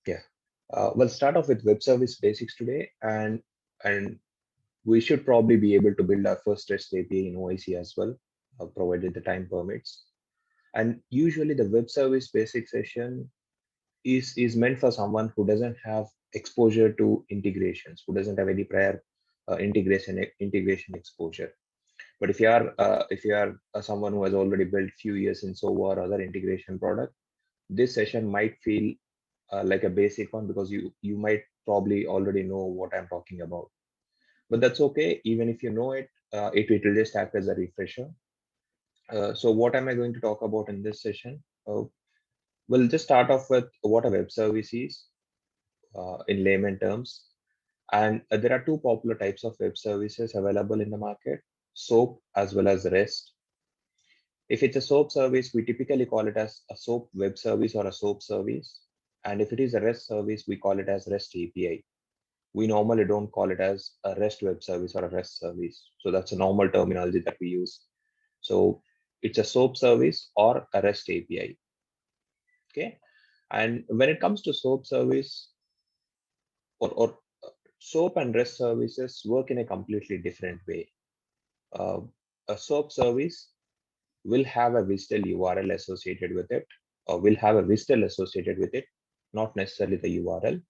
Yeah. We'll start off with web service basics today, and we should probably be able to build our first REST API in OIC as well, provided the time permits. And usually, the web service basic session is meant for someone who doesn't have exposure to integrations, who doesn't have any prior integration exposure. But if you are someone who has already built few years in SOA or other integration product, this session might feel like a basic one because you might probably already know what I'm talking about. But that's okay. Even if you know it, it will just act as a refresher. So what am I going to talk about in this session? We'll just start off with what a web service is in layman terms. And there are two popular types of web services available in the market: SOAP as well as REST. If it's a SOAP service, we typically call it as a SOAP web service or a SOAP service. And if it is a REST service, we call it as REST API. We normally don't call it as a REST web service or a REST service. So that's a normal terminology that we use. So it's a SOAP service or a REST API. Okay. And when it comes to SOAP service or SOAP and REST services work in a completely different way. Uh, a SOAP service will have a WSDL URL associated with it, or will have a WSDL associated with it, not necessarily the URL.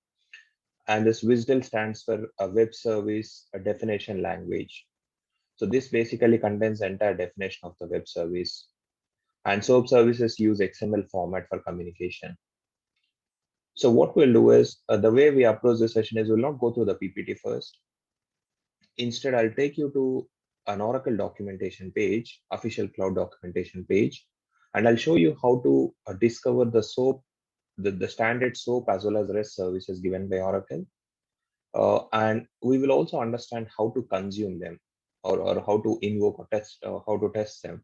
And this WSDL stands for a web service a definition language. So this basically contains the entire definition of the web service. And SOAP services use XML format for communication. So what we'll do is the way we approach this session is we'll not go through the PPT first. Instead, I'll take you to an Oracle documentation page, official cloud documentation page, and I'll show you how to discover the SOAP, the standard SOAP as well as REST services given by Oracle. And we will also understand how to consume them, or how to invoke or test, how to test them.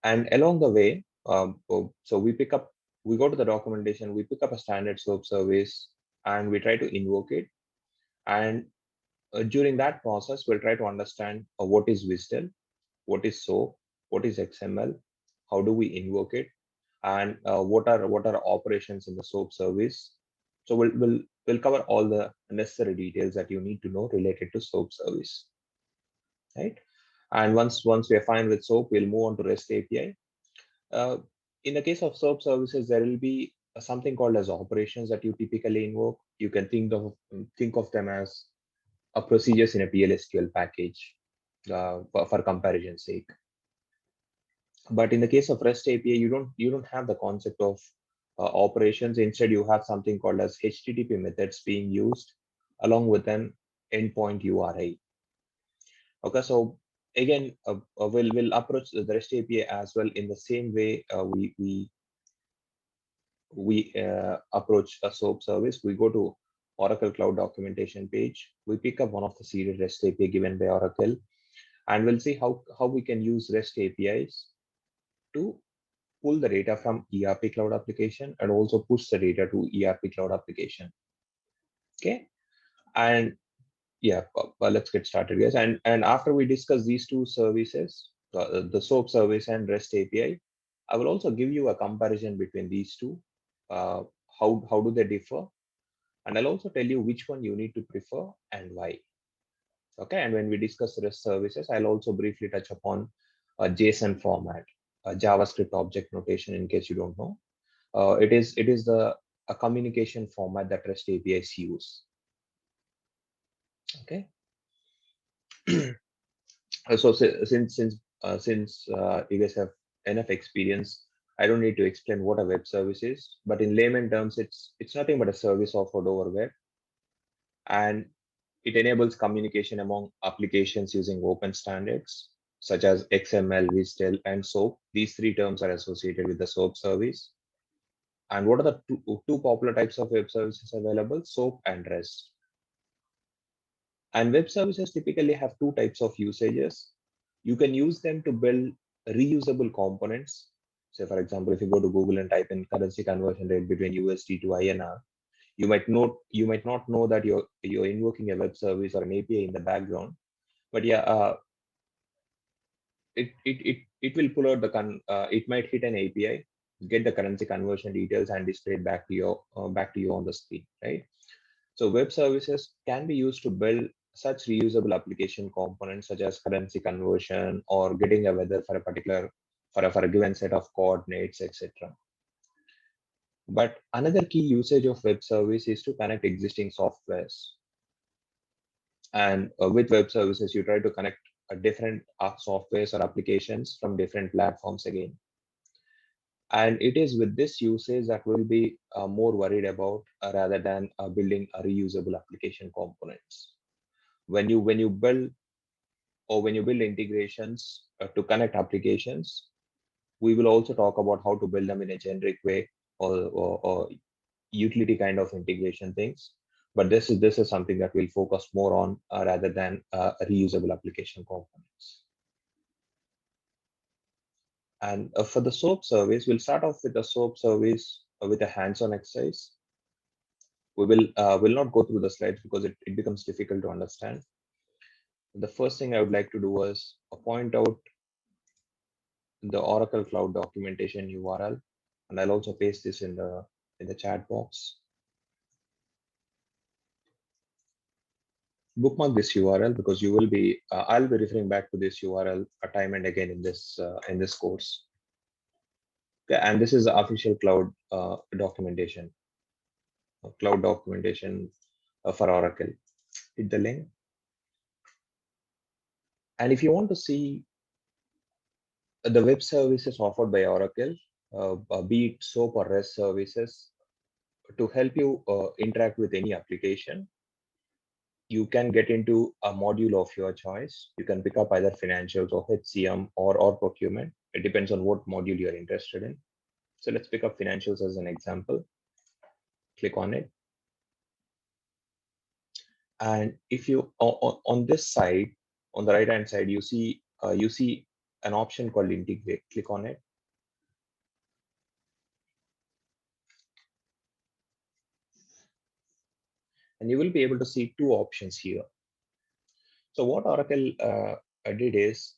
And along the way, so we go to the documentation, we pick up a standard SOAP service, and we try to invoke it. And during that process, we'll try to understand what is WSDL, what is SOAP, what is XML, how do we invoke it, and what are operations in the SOAP service. So we'll cover all the necessary details that you need to know related to SOAP service, right? And once we are fine with SOAP, we'll move on to REST API. Uh, in the case of SOAP services, there will be something called as operations that you typically invoke. You can think of them as a procedures in a PLSQL package, for comparison's sake. But in the case of REST API, you don't have the concept of operations. Instead, you have something called as HTTP methods being used along with an endpoint URI. Okay, so again, we'll approach the REST API as well in the same way we approach a SOAP service. We go to Oracle Cloud documentation page. We pick up one of the series REST API given by Oracle, and we'll see how we can use REST APIs to pull the data from ERP cloud application and also push the data to ERP cloud application. Okay, and yeah, well, let's get started, guys. And after we discuss these two services, the SOAP service and REST API, I will also give you a comparison between these two. Uh, how do they differ? And I'll also tell you which one you need to prefer and why. Okay, and when we discuss REST services, I'll also briefly touch upon a JSON format, a JavaScript object notation, in case you don't know. It is a communication format that REST APIs use. Okay. So since you guys have enough experience, I don't need to explain what a web service is. But in layman terms, it's nothing but a service offered over web, and it enables communication among applications using open standards such as XML, WSDL, and SOAP. These three terms are associated with the SOAP service. And what are the two popular types of web services available? SOAP and REST. And web services typically have two types of usages. You can use them to build reusable components. Say, for example, if you go to Google and type in currency conversion rate between USD to INR, you might not know that you're invoking a web service or an API in the background. But yeah, it will pull out it might hit an API, get the currency conversion details and display it back to you on the screen, right? So web services can be used to build such reusable application components such as currency conversion or getting a weather for a particular for a given set of coordinates, etc. But another key usage of web service is to connect existing softwares. And with web services, you try to connect different softwares or applications from different platforms again. And it is with this usage that we'll be more worried about rather than building a reusable application components. When you build or when you build integrations to connect applications, we will also talk about how to build them in a generic way or utility kind of integration things. But this is something that we'll focus more on rather than reusable application components. And for the SOAP service, we'll start off with the SOAP service with a hands-on exercise. We will not go through the slides because it becomes difficult to understand. The first thing I would like to do is point out the Oracle Cloud documentation URL, and I'll also paste this in the chat box. Bookmark this URL because you will be I'll be referring back to this URL time and again in this course. Okay, and this is the official cloud documentation, cloud documentation for Oracle. Hit the link, and if you want to see the web services offered by Oracle, be it SOAP or REST services, to help you interact with any application, you can get into a module of your choice. You can pick up either financials or HCM or procurement. It depends on what module you're interested in. So let's pick up financials as an example. Click on it. And if you on this side, on the right hand side, you see an option called integrate. Click on it. And you will be able to see two options here. So what Oracle did is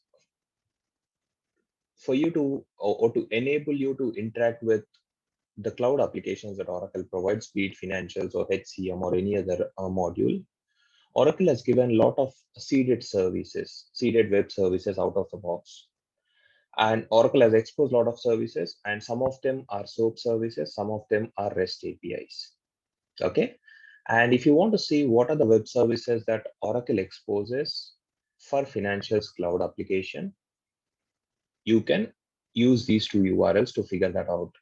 for you to or to enable you to interact with the cloud applications that Oracle provides, be it financials or HCM or any other module. Oracle has given a lot of seeded services, seeded web services out of the box. And Oracle has exposed a lot of services, and some of them are SOAP services, some of them are REST APIs. Okay. And if you want to see what are the web services that Oracle exposes for financials cloud application, you can use these two URLs to figure that out.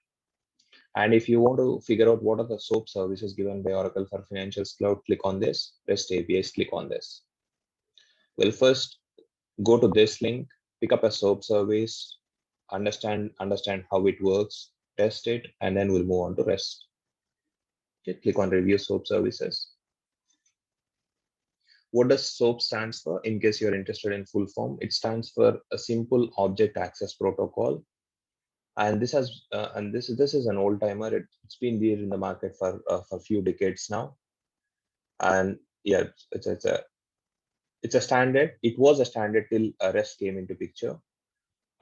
And if you want to figure out what are the SOAP services given by Oracle for Financials Cloud, click on this. REST APIs, click on this. We'll first go to this link, pick up a SOAP service, understand how it works, test it, and then we'll move on to REST. Okay, click on Review SOAP Services. What does SOAP stands for? In case you're interested in full form, it stands for a Simple Object Access Protocol. And this is an old timer. It's been there in the market for a few decades now. And yeah, it's a standard. It was a standard till REST came into picture.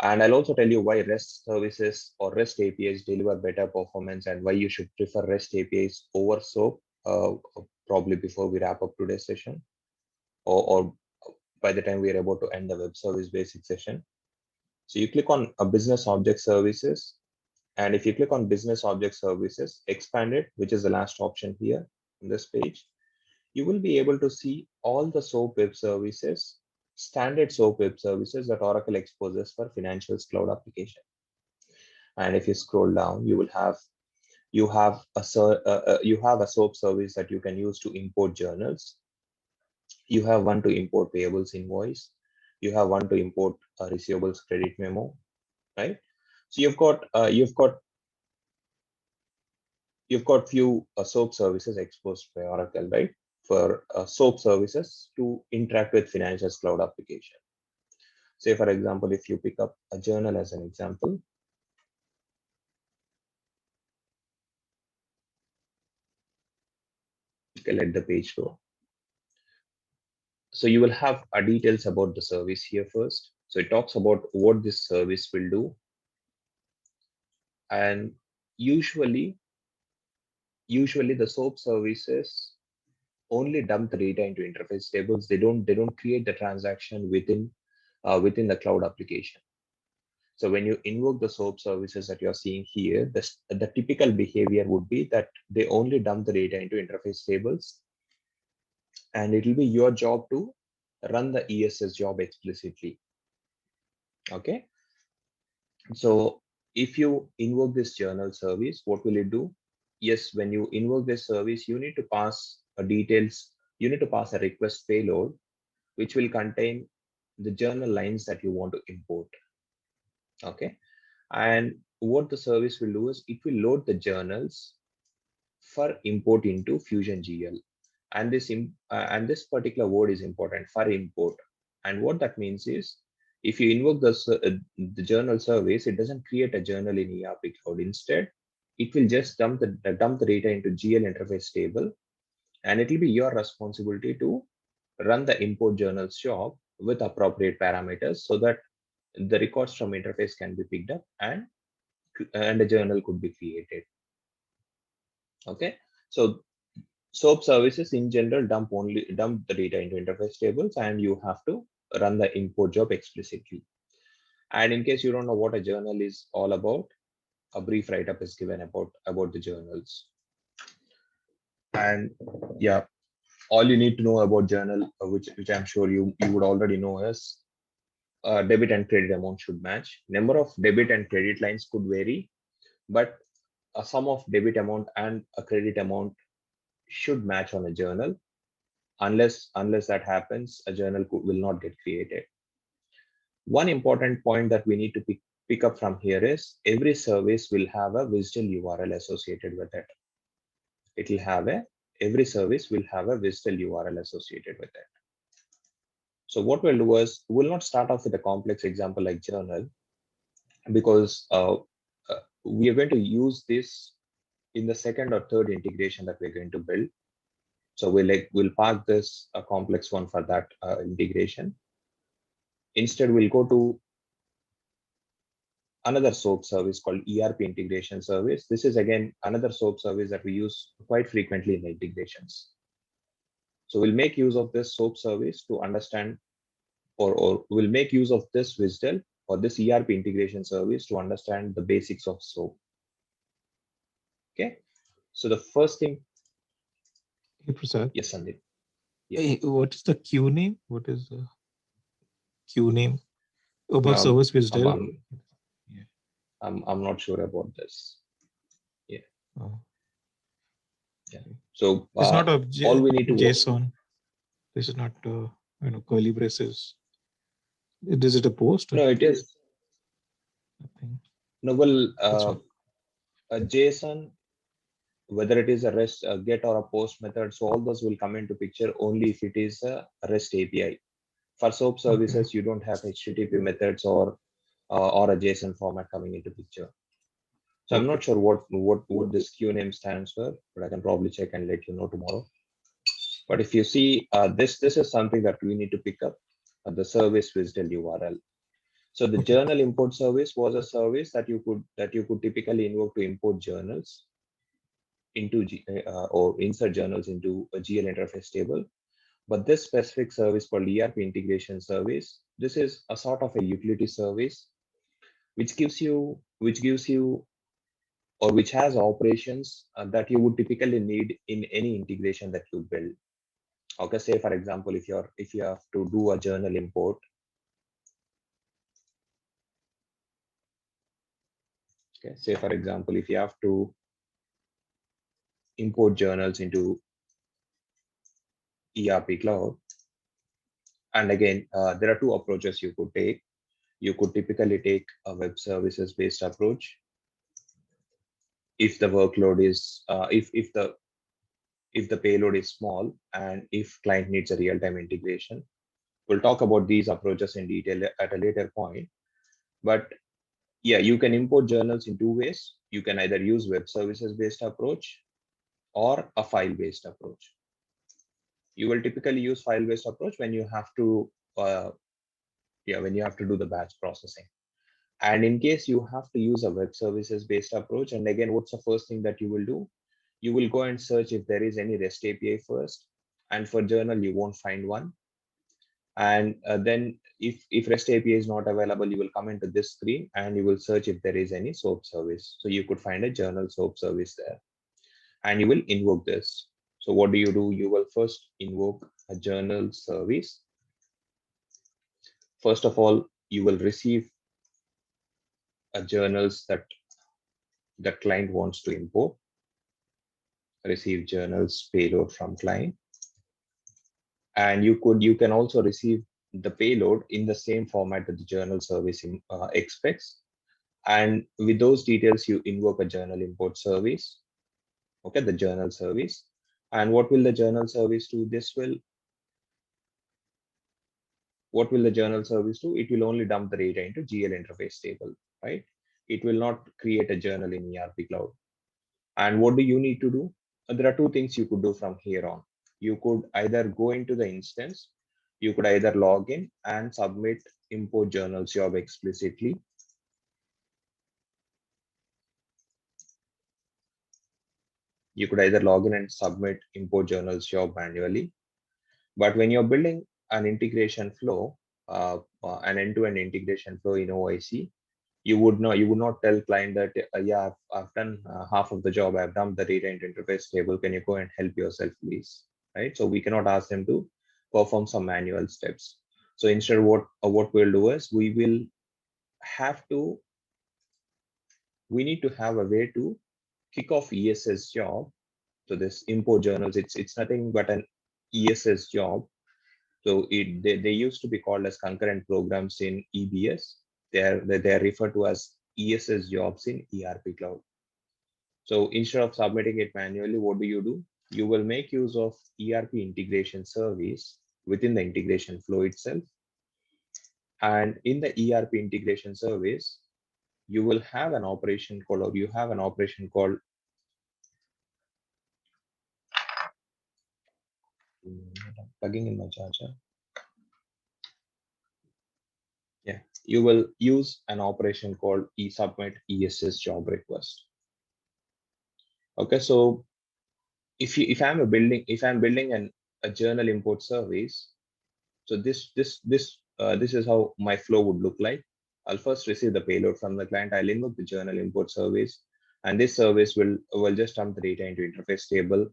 And I'll also tell you why REST services or REST APIs deliver better performance and why you should prefer REST APIs over SOAP, probably before we wrap up today's session, or by the time we are about to end the web service basic session. So you click on a business object services. And if you click on business object services, expand it, which is the last option here on this page, you will be able to see all the SOAP web services, standard SOAP web services that Oracle exposes for financials cloud application. And if you scroll down, you have a SOAP service that you can use to import journals. You have one to import payables invoice. You have one to import a receivables credit memo, right? So you've got few SOAP services exposed by Oracle, right? For SOAP services to interact with financials cloud application. Say, for example, if you pick up a journal as an example, okay, let the page go. So you will have details about the service here first. So it talks about what this service will do. And usually the SOAP services only dump the data into interface tables. They don't create the transaction within the cloud application. So when you invoke the SOAP services that you're seeing here, the typical behavior would be that they only dump the data into interface tables, and it will be your job to run the ESS job explicitly. Okay. So if you invoke this journal service, what will it do? Yes, when you invoke this service, you need to pass you need to pass a request payload, which will contain the journal lines that you want to import. Okay. And what the service will do is it will load the journals for import into Fusion GL. And this particular word is important, for import. And what that means is, if you invoke the journal service, it doesn't create a journal in ERP Cloud. Instead, it will just dump the data into GL interface table, and it will be your responsibility to run the import journals job with appropriate parameters so that the records from interface can be picked up and a journal could be created. Okay, so SOAP services in general dump the data into interface tables, and you have to run the import job explicitly. And in case you don't know what a journal is all about, a brief write-up is given about the journals. And yeah, all you need to know about journal, which I'm sure you would already know, is debit and credit amount should match. Number of debit and credit lines could vary, but a sum of debit amount and a credit amount should match on a journal. Unless that happens, a journal will not get created. One important point that we need to pick up from here is every service will have a WSDL URL associated with it. Every service will have a WSDL URL associated with it. So what we'll do is we'll not start off with a complex example like journal, because we are going to use this in the second or third integration that we're going to build. So we'll park this a complex one for that integration. Instead, we'll go to another SOAP service called Erp Integration Service. This is again another SOAP service that we use quite frequently in the integrations. So we'll make use of this SOAP service to understand, or we'll make use of this WSDL or this Erp Integration Service to understand the basics of SOAP. Okay. So the first thing. Hey, Prasad. Yes, Sandeep. Yeah. Hey, what is the queue name? What is the queue name? About service WSDL? Yeah. I'm not sure about this. Yeah. Oh. Yeah. So it's not a all we need to JSON. This is not curly braces. Is it a post? No, it is. Nothing. No, well, a JSON, whether it is a REST, a GET or a POST method, so all those will come into picture only if it is a REST API. For SOAP services, you don't have HTTP methods or a JSON format coming into picture. So I'm not sure what this queue name stands for, but I can probably check and let you know tomorrow. But if you see, this is something that we need to pick up, the service WSDL URL. So the journal import service was a service that you could typically invoke to import journals into or insert journals into a GL interface table. But this specific service called Erp Integration Service, this is a sort of a utility service which gives you or which has operations that you would typically need in any integration that you build. Okay, say for example, if you have to do a journal import. Okay, say for example, if you have to import journals into ERP Cloud, and again, there are two approaches you could take. You could typically take a web services based approach if the workload is if the payload is small and if client needs a real-time integration. We'll talk about these approaches in detail at a later point. But yeah, you can import journals in two ways. You can either use web services based approach or a file based approach. You will typically use file based approach when you have to when you have to do the batch processing. And in case you have to use a web services based approach, and again, what's the first thing that you will do? You will go and search if there is any REST API first. And for journal, you won't find one. And then if REST API is not available, you will come into this screen and you will search if there is any SOAP service. So you could find a journal SOAP service there, and you will invoke this. So what do? You will first invoke a journal service. First of all, you will receive a journals that the client wants to import. Receive journals payload from client, and you can also receive the payload in the same format that the journal service expects. And with those details, you invoke a journal import service. Okay, the journal service. And what will the journal service do? What will the journal service do? It will only dump the data into GL interface table, right? It will not create a journal in ERP Cloud. And what do you need to do? There are two things you could do from here on. You could either go into the instance, you could either log in and submit import journals job explicitly. You could either log in and submit import journals job manually. But when you're building an integration flow, an end-to-end integration flow in OIC, you would not tell client that yeah, I've done half of the job, I've dumped the data into interface table, can you go and help yourself please, right? So we cannot ask them to perform some manual steps. So instead, what we'll do is have to we need to have a way to kick off ESS job. So this import journals, it's nothing but an ESS job. So they used to be called as concurrent programs in EBS. They are referred to as ESS jobs in ERP Cloud. So instead of submitting it manually, what do? You will make use of ERP integration service within the integration flow itself. And in the ERP integration service, you will have an operation called, or you have an operation called, plugging in my charger. Yeah, you will use an operation called eSubmit ESS job request. Okay, so if I'm building a journal import service, so this is how my flow would look like. I'll first receive the payload from the client. I'll invoke the journal import service, and this service will just dump the data into interface table.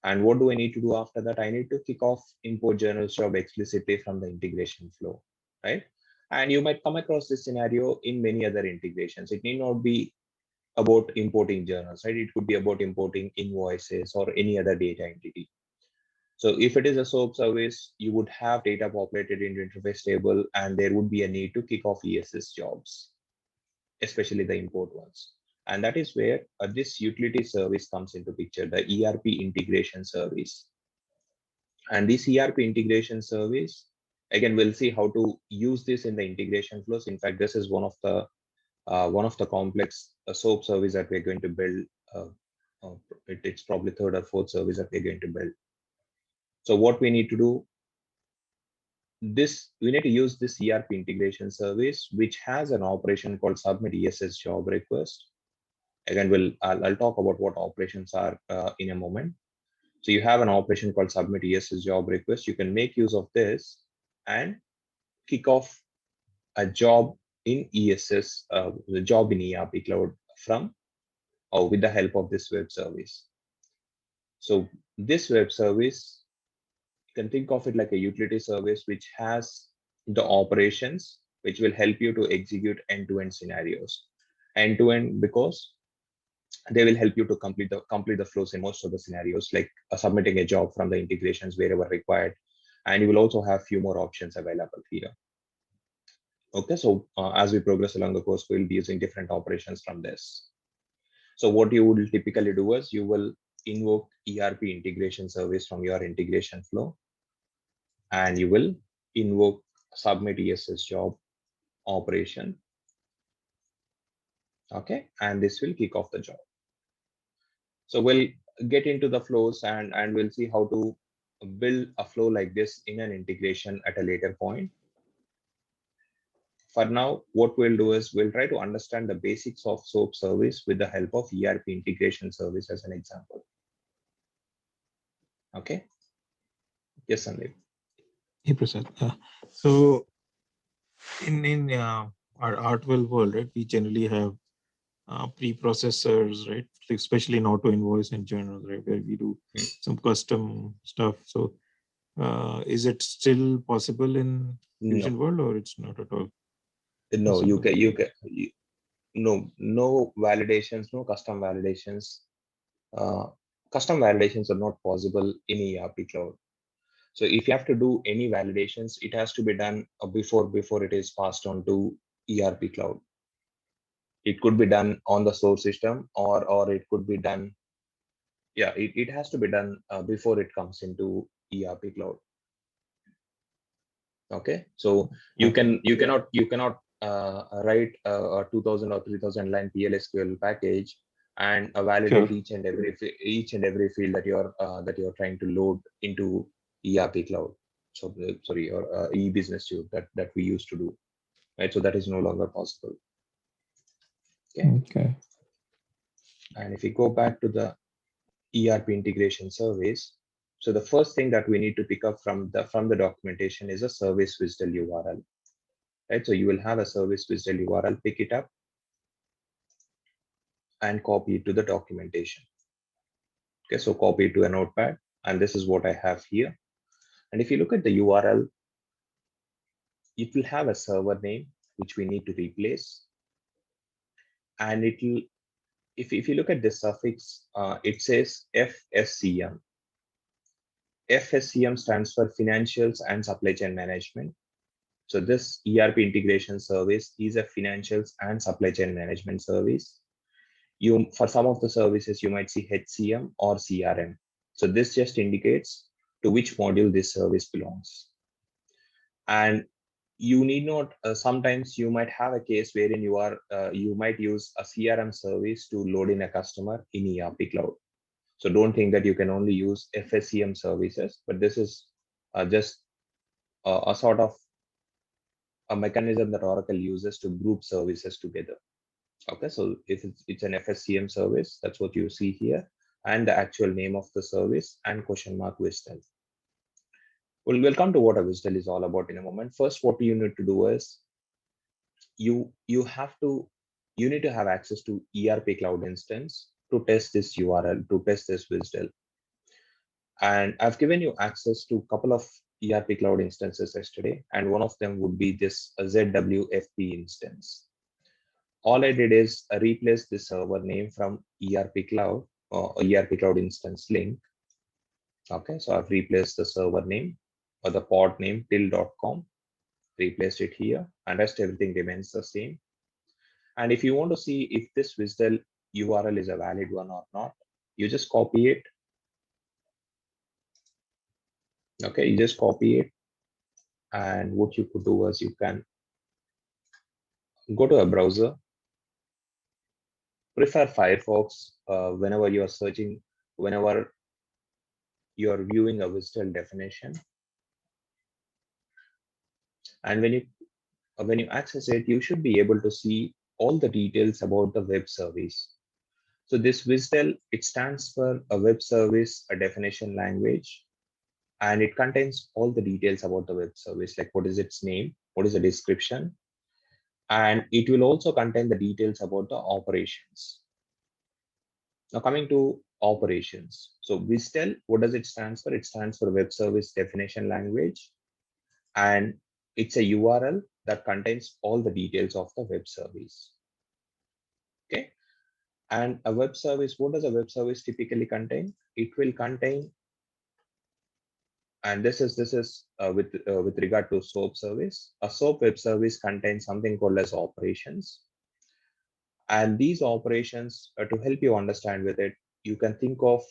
And what do I need to do after that? I need to kick off import journals job explicitly from the integration flow, right? And you might come across this scenario in many other integrations. It need not be about importing journals, right? It could be about importing invoices or any other data entity. So if it is a SOAP service, you would have data populated into interface table, and there would be a need to kick off ESS jobs, especially the import ones. And that is where this utility service comes into picture, the ERP integration service. And this ERP integration service, again, we'll see how to use this in the integration flows. In fact, this is one of the complex SOAP service that we're going to build. Uh, it's probably third or fourth service that we're going to build. So what we need to do, we need to use this ERP integration service, which has an operation called submit ESS job request. Again, I'll talk about what operations are in a moment. So you have an operation called submit ESS job request. You can make use of this and kick off a job in ESS, the job in ERP Cloud from or with the help of this web service. So this web service, you can think of it like a utility service which has the operations which will help you to execute end-to-end scenarios. End-to-end because they will help you to complete the flows in most of the scenarios, like submitting a job from the integrations wherever required. And you will also have few more options available here. Okay, so as we progress along the course, we'll be using different operations from this. So what you will typically do is you will invoke ERP integration service from your integration flow, and you will invoke submit ESS job operation. Okay, and this will kick off the job. So we'll get into the flows and we'll see how to build a flow like this in an integration at a later point. For now, what we'll do is we'll try to understand the basics of SOAP service with the help of ERP integration service as an example. Okay. Yes, Sandeep. Hey, Prasad. So in our Artwell world, right, we generally have pre-processors, right? Especially in auto invoice and journals, right, where we do some custom stuff. So is it still possible in No, Fusion World, or it's not at all no, possible? no validations, no custom validations. Uh, Custom validations are not possible in ERP cloud. So if you have to do any validations, it has to be done before it is passed on to ERP cloud. It could be done on the source system, or it could be done. Yeah, it has to be done before it comes into ERP cloud. Okay, so Okay. you cannot write a 2000 or 3000 line PLSQL package and validate Sure. each and every field that you're trying to load into ERP cloud. So sorry, or e-business suite that we used to do, right? So that is no longer possible. Okay, Okay. and if we go back to the ERP integration service, so the first thing that we need to pick up from the documentation is a service WSDL URL, right? So you will have a service WSDL URL, pick it up and copy it to the documentation. Okay, so copy it to a notepad, and this is what I have here. And if you look at the URL, it will have a server name which we need to replace, and it will. If you look at this suffix, it says FSCM. FSCM stands for Financials and Supply Chain Management. So this ERP integration service is a financials and supply chain management service. You, for some of the services, you might see HCM or CRM. So this just indicates to which module this service belongs. And you need not, sometimes you might have a case wherein you might use a CRM service to load in a customer in ERP cloud. So don't think that you can only use FSCM services, but this is just a sort of a mechanism that Oracle uses to group services together. Okay, so if it's an FSCM service, that's what you see here, and the actual name of the service and question mark WSDL. We'll come to what a WSDL is all about in a moment. First, what you need to do is you have to you need to have access to ERP cloud instance to test this URL, to test this WSDL. And I've given you access to a couple of ERP cloud instances yesterday, and one of them would be this ZWFP instance. All I did is replace the server name from ERP Cloud or ERP Cloud instance link. Okay, so I've replaced the server name or the pod name till.com, replaced it here, and rest everything remains the same. And if you want to see if this WSDL URL is a valid one or not, you just copy it. Okay, you just copy it, and what you could do is you can go to a browser, prefer Firefox whenever you are searching, whenever you are viewing a WSDL definition. And when you access it, you should be able to see all the details about the web service. So this WSDL, it stands for a web service, a definition language, and it contains all the details about the web service, like what is its name, what is the description, and it will also contain the details about the operations. Now coming to operations. So WSDL, what does it stand for? It stands for Web Service Definition Language, and it's a URL that contains all the details of the web service. Okay, and a web service, what does a web service typically contain? It will contain, and with regard to SOAP service, a SOAP web service contains something called as operations. And these operations, to help you understand with it, you can think of,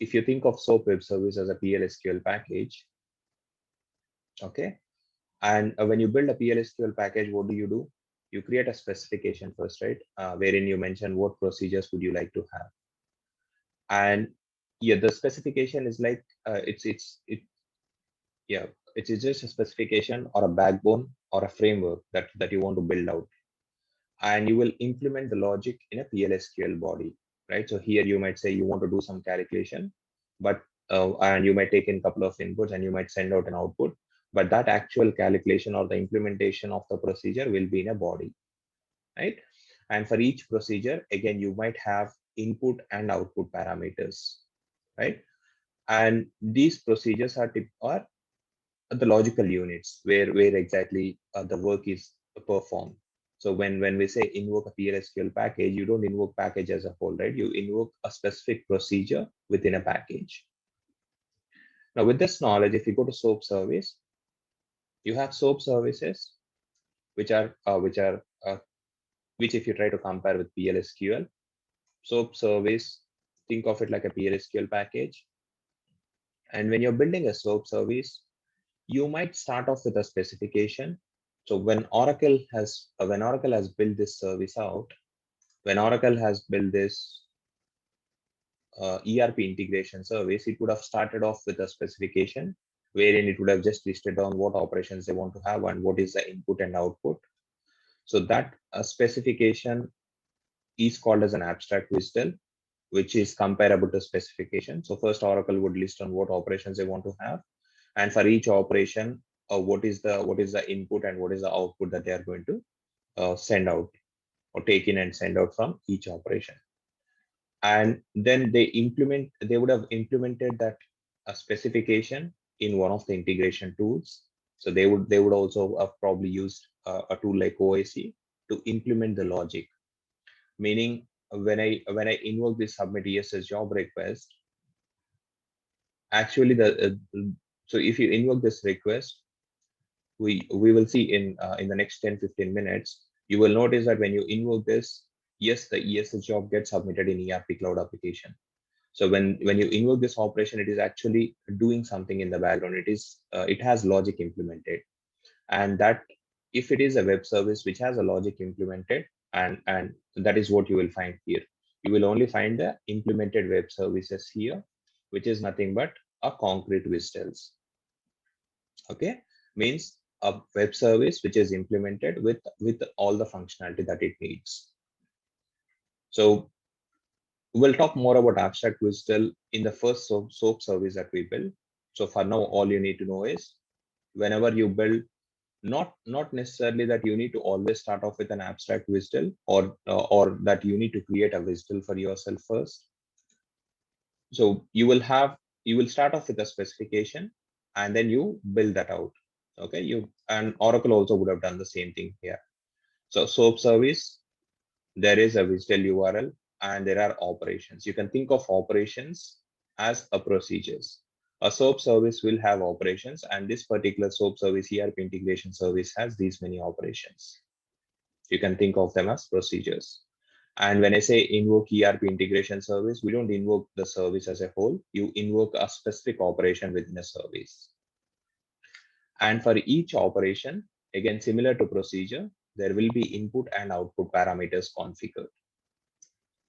if you think of SOAP web service as a PLSQL package. Okay, and when you build a PLSQL package, what do? You create a specification first, right? Wherein you mention what procedures would you like to have. And yeah, the specification is like, yeah, it's just a specification or a backbone or a framework that you want to build out, and you will implement the logic in a PLSQL body, right? So here you might say you want to do some calculation, but and you might take in a couple of inputs and you might send out an output, but that actual calculation or the implementation of the procedure will be in a body, right? And for each procedure, again, you might have input and output parameters, right? And these procedures are the logical units where exactly the work is performed. So when we say invoke a PLSQL package, you don't invoke package as a whole, right? You invoke a specific procedure within a package. Now, with this knowledge, if you go to SOAP service, you have SOAP services which are which if you try to compare with PLSQL, SOAP service, think of it like a PLSQL package. And when you're building a SOAP service, you might start off with a specification. So when Oracle has built this service out, when Oracle has built this ERP integration service, it would have started off with a specification wherein it would have just listed down what operations they want to have and what is the input and output. So that specification is called as an abstract WSDL, which is comparable to specification. So first Oracle would list on what operations they want to have, and for each operation, what is the input and what is the output that they are going to send out or take in and send out from each operation. And then they would have implemented that specification in one of the integration tools. So they would also have probably used a tool like OIC to implement the logic. Meaning when I invoke this submit ESS job request, actually so if you invoke this request, we will see in the next 10-15 minutes, you will notice that when you invoke this, yes, the ESS job gets submitted in ERP cloud application. So when you invoke this operation, it is actually doing something in the background. It has logic implemented, and that if it is a web service which has a logic implemented, and that is what you will find here. You will only find the implemented web services here, which is nothing but a concrete WSDLs. Okay, means a web service which is implemented with all the functionality that it needs. So we'll talk more about abstract WSDL in the first SOAP service that we build. So for now, all you need to know is whenever you build, not necessarily that you need to always start off with an abstract WSDL or that you need to create a WSDL for yourself first. So you will start off with a specification and then you build that out. Okay, and Oracle also would have done the same thing here. So SOAP service, there is a WSDL URL and there are operations. You can think of operations as a procedures. A SOAP service will have operations, and this particular SOAP service ERP integration service has these many operations. You can think of them as procedures. And when I say invoke ERP integration service, we don't invoke the service as a whole. You invoke a specific operation within a service. And for each operation, again, similar to procedure, there will be input and output parameters configured.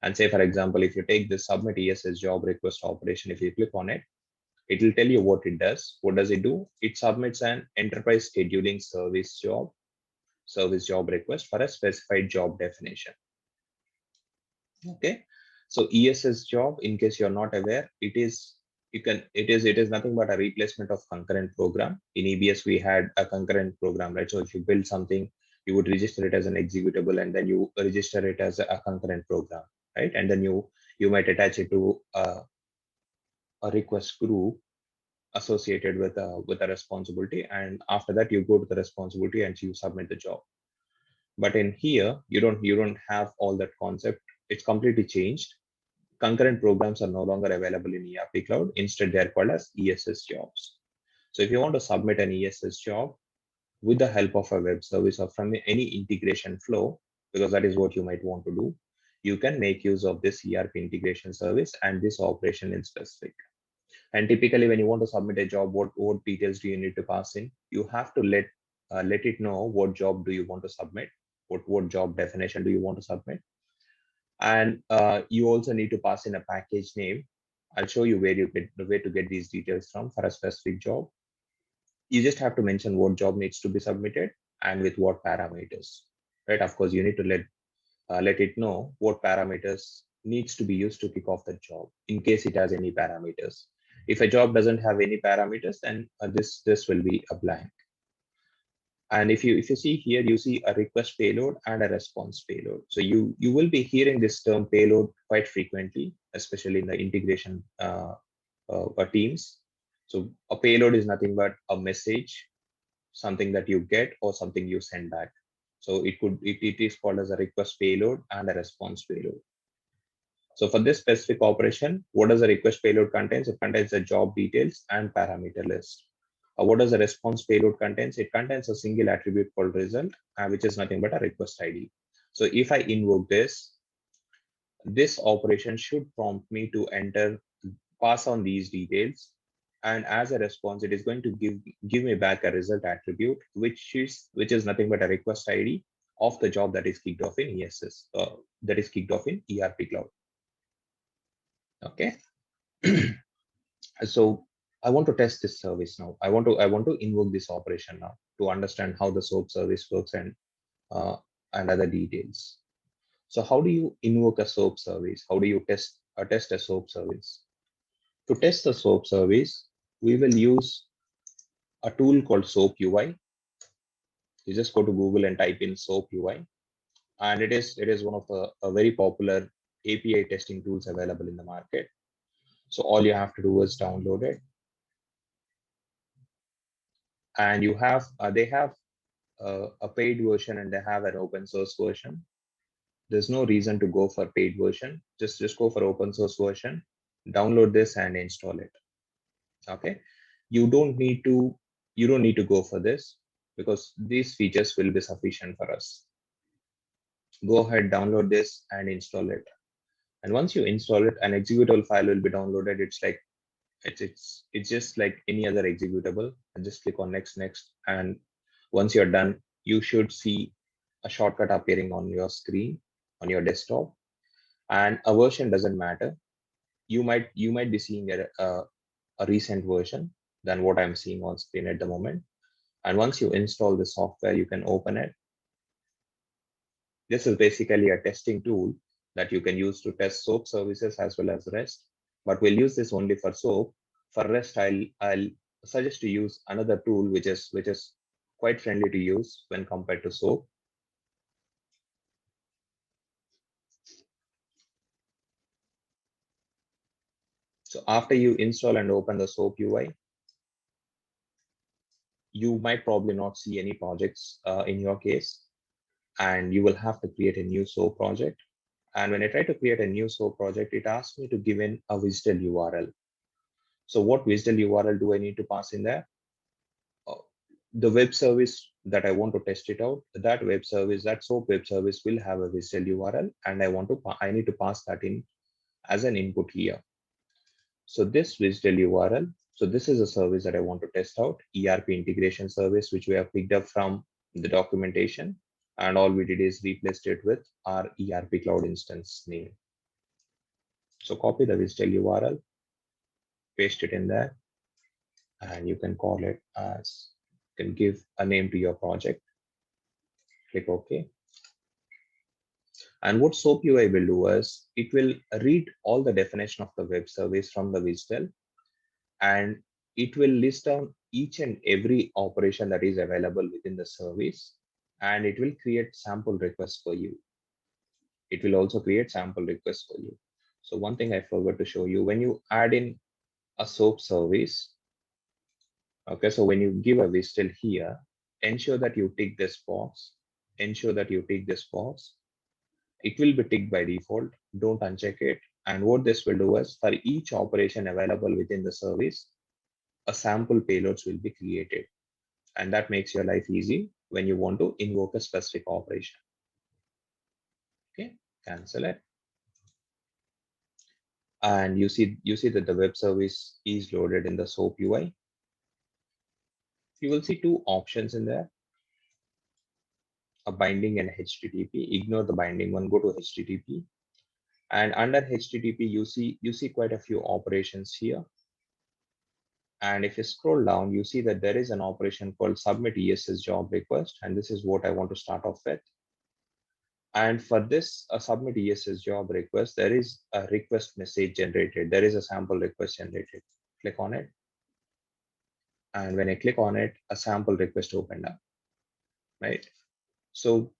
And say, for example, if you take the submit ESS job request operation, if you click on it, it will tell you what it does. What does it do? It submits an enterprise scheduling service job request for a specified job definition. Okay. So ESS job, in case you're not aware, it is nothing but a replacement of concurrent program. In EBS, we had a concurrent program, right? So if you build something, you would register it as an executable and then you register it as a concurrent program, right? And then you might attach it to a request group associated with a responsibility, and after that you go to the responsibility and you submit the job. But in here, you don't have all that concept. It's completely changed. Concurrent programs are no longer available in ERP cloud. Instead, they are called as ESS jobs. So if you want to submit an ESS job with the help of a web service or from any integration flow, because that is what you might want to do, you can make use of this ERP integration service and this operation in specific. And typically, when you want to submit a job, what details do you need to pass in? You have to let it know what job do you want to submit, what job definition do you want to submit, and you also need to pass in a package name. I'll show you where to get these details from for a specific job. You just have to mention what job needs to be submitted, and with what parameters, right? Of course, you need to let it know what parameters needs to be used to kick off the job in case it has any parameters. If a job doesn't have any parameters, then this will be a blank. And if you see here, you see a request payload and a response payload. So you will be hearing this term payload quite frequently, especially in the integration teams. So a payload is nothing but a message, something that you get or something you send back. So it is called as a request payload and a response payload. So for this specific operation, what does a request payload contains? It contains the job details and parameter list. What does a response payload contains? It contains a single attribute called result, which is nothing but a request ID. So if I invoke this operation should prompt me to pass on these details. And as a response, it is going to give me back a result attribute, which is nothing but a request ID of the job that is kicked off in ESS, that is kicked off in ERP Cloud. Okay. So I want to test this service now. I want to invoke this operation now to understand how the SOAP service works uh, and other details. So how do you invoke a SOAP service? How do you test a SOAP service? To test the SOAP service, we will use a tool called SOAP UI. You just go to Google and type in SOAP UI, and it is one of the a very popular API testing tools available in the market. So all you have to do is download it, and they have a paid version and they have an open source version. There's no reason to go for paid version. Just go for open source version, download this and install it. Okay. You don't need to go for this because these features will be sufficient for us. Go ahead, download this and install it. And once you install it, an executable file will be downloaded. It's just like any other executable. And just click on next. And once you're done, you should see a shortcut appearing on your screen on your desktop. And a version doesn't matter. You might be seeing a recent version than what I'm seeing on screen at the moment. And once you install the software, you can open it. This is basically a testing tool that you can use to test SOAP services as well as REST. But we'll use this only for SOAP. For REST, I'll suggest to use another tool which is quite friendly to use when compared to SOAP. So after you install and open the SOAP UI, you might probably not see any projects in your case, and you will have to create a new SOAP project. And when I try to create a new SOAP project, it asks me to give in a WSDL URL. So what WSDL URL do I need to pass in there? The web service that I want to test it out, that SOAP web service will have a WSDL URL, and I need to pass that in as an input here. So this WSDL URL, so this is a service that I want to test out, ERP Integration Service, which we have picked up from the documentation. And all we did is replaced it with our ERP Cloud instance name. So copy the WSDL URL, paste it in there, and you can call it as, you can give a name to your project. Click OK. And what SOAP UI will do is it will read all the definition of the web service from the WSDL, and it will list down each and every operation that is available within the service, and it will create sample requests for you. It will also create sample requests for you. So one thing I forgot to show you, when you add in a SOAP service, okay, so when you give a WSDL here, ensure that you tick this box. Ensure that you tick this box. It will be ticked by default. Don't uncheck it. And what this will do is for each operation available within the service, a sample payloads will be created. And that makes your life easy when you want to invoke a specific operation. Okay, cancel it. And you see that the web service is loaded in the SOAP UI. You will see two options in there, a binding and HTTP. Ignore the binding one, go to HTTP. And under HTTP, you see quite a few operations here. And if you scroll down, you see that there is an operation called submit ESS job request. And this is what I want to start off with. And for this submit ESS job request, there is a request message generated. There is a sample request generated. Click on it. And when I click on it, a sample request opened up, right? So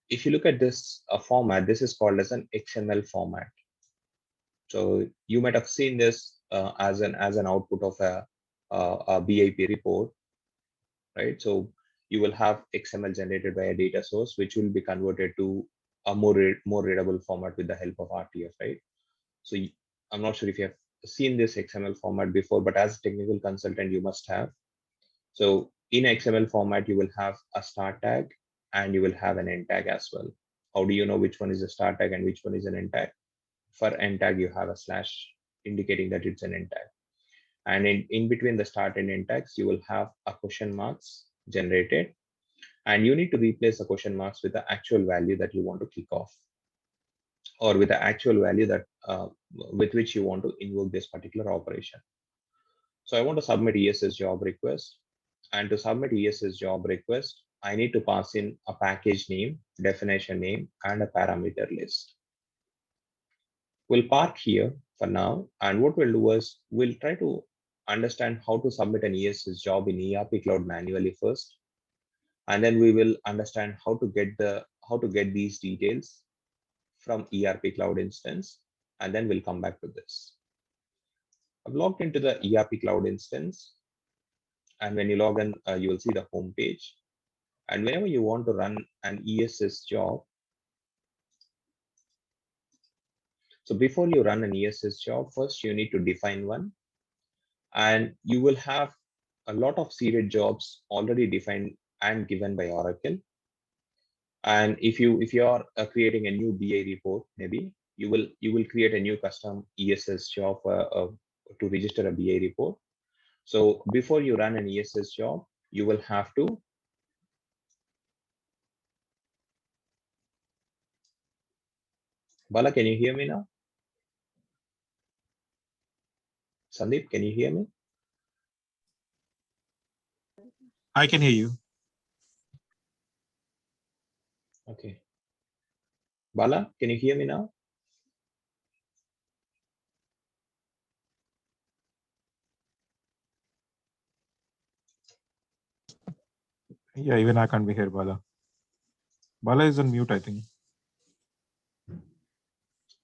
if you look at this format, this is called as an XML format. So you might have seen this as an output of a BIP report, right? So you will have XML generated by a data source, which will be converted to a more readable format with the help of RTF, right? So I'm not sure if you have seen this XML format before, but as a technical consultant, you must have. So in XML format, you will have a start tag and you will have an end tag as well. How do you know which one is a start tag and which one is an end tag? For end tag, you have a slash indicating that it's an end tag. And in between the start and end tags, you will have a question marks generated. And you need to replace the question marks with the actual value that you want to kick off, or with the actual value that with which you want to invoke this particular operation. So I want to submit ESS job request. And to submit ESS job request, I need to pass in a package name, definition name, and a parameter list. We'll park here for now. And what we'll do is we'll try to understand how to submit an ESS job in ERP Cloud manually first. And then we will understand how to get these details from ERP Cloud instance. And then we'll come back to this. I've logged into the ERP Cloud instance. And when you log in, you will see the home page. And whenever you want to run an ESS job, so before you run an ESS job, first you need to define one. And you will have a lot of seeded jobs already defined and given by Oracle. And if you are creating a new BI report, maybe you will create a new custom ESS job to register a BI report. So before you run an ESS job, you will have to Bala, can you hear me now? Sandeep, can you hear me? I can hear you. Okay. Bala, can you hear me now? Yeah, even I can't be here, Bala. Bala is on mute, I think.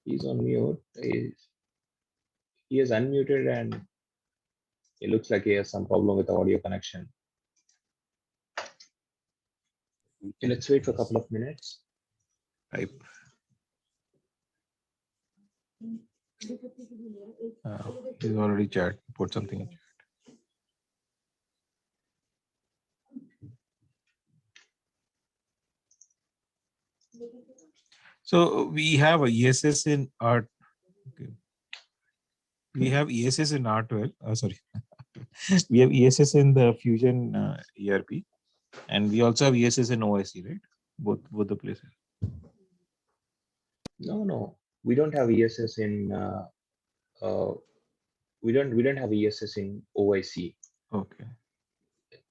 He's on mute. He is unmuted and it looks like he has some problem with the audio connection. Okay, let's wait for a couple of minutes. Type. He's already put something in. So we have a ESS in art. Okay. We have ESS in R12. Sorry. We have ESS in the Fusion ERP, and we also have ESS in OIC, right? Both the places. No, we don't have ESS in. We don't have ESS in OIC. Okay.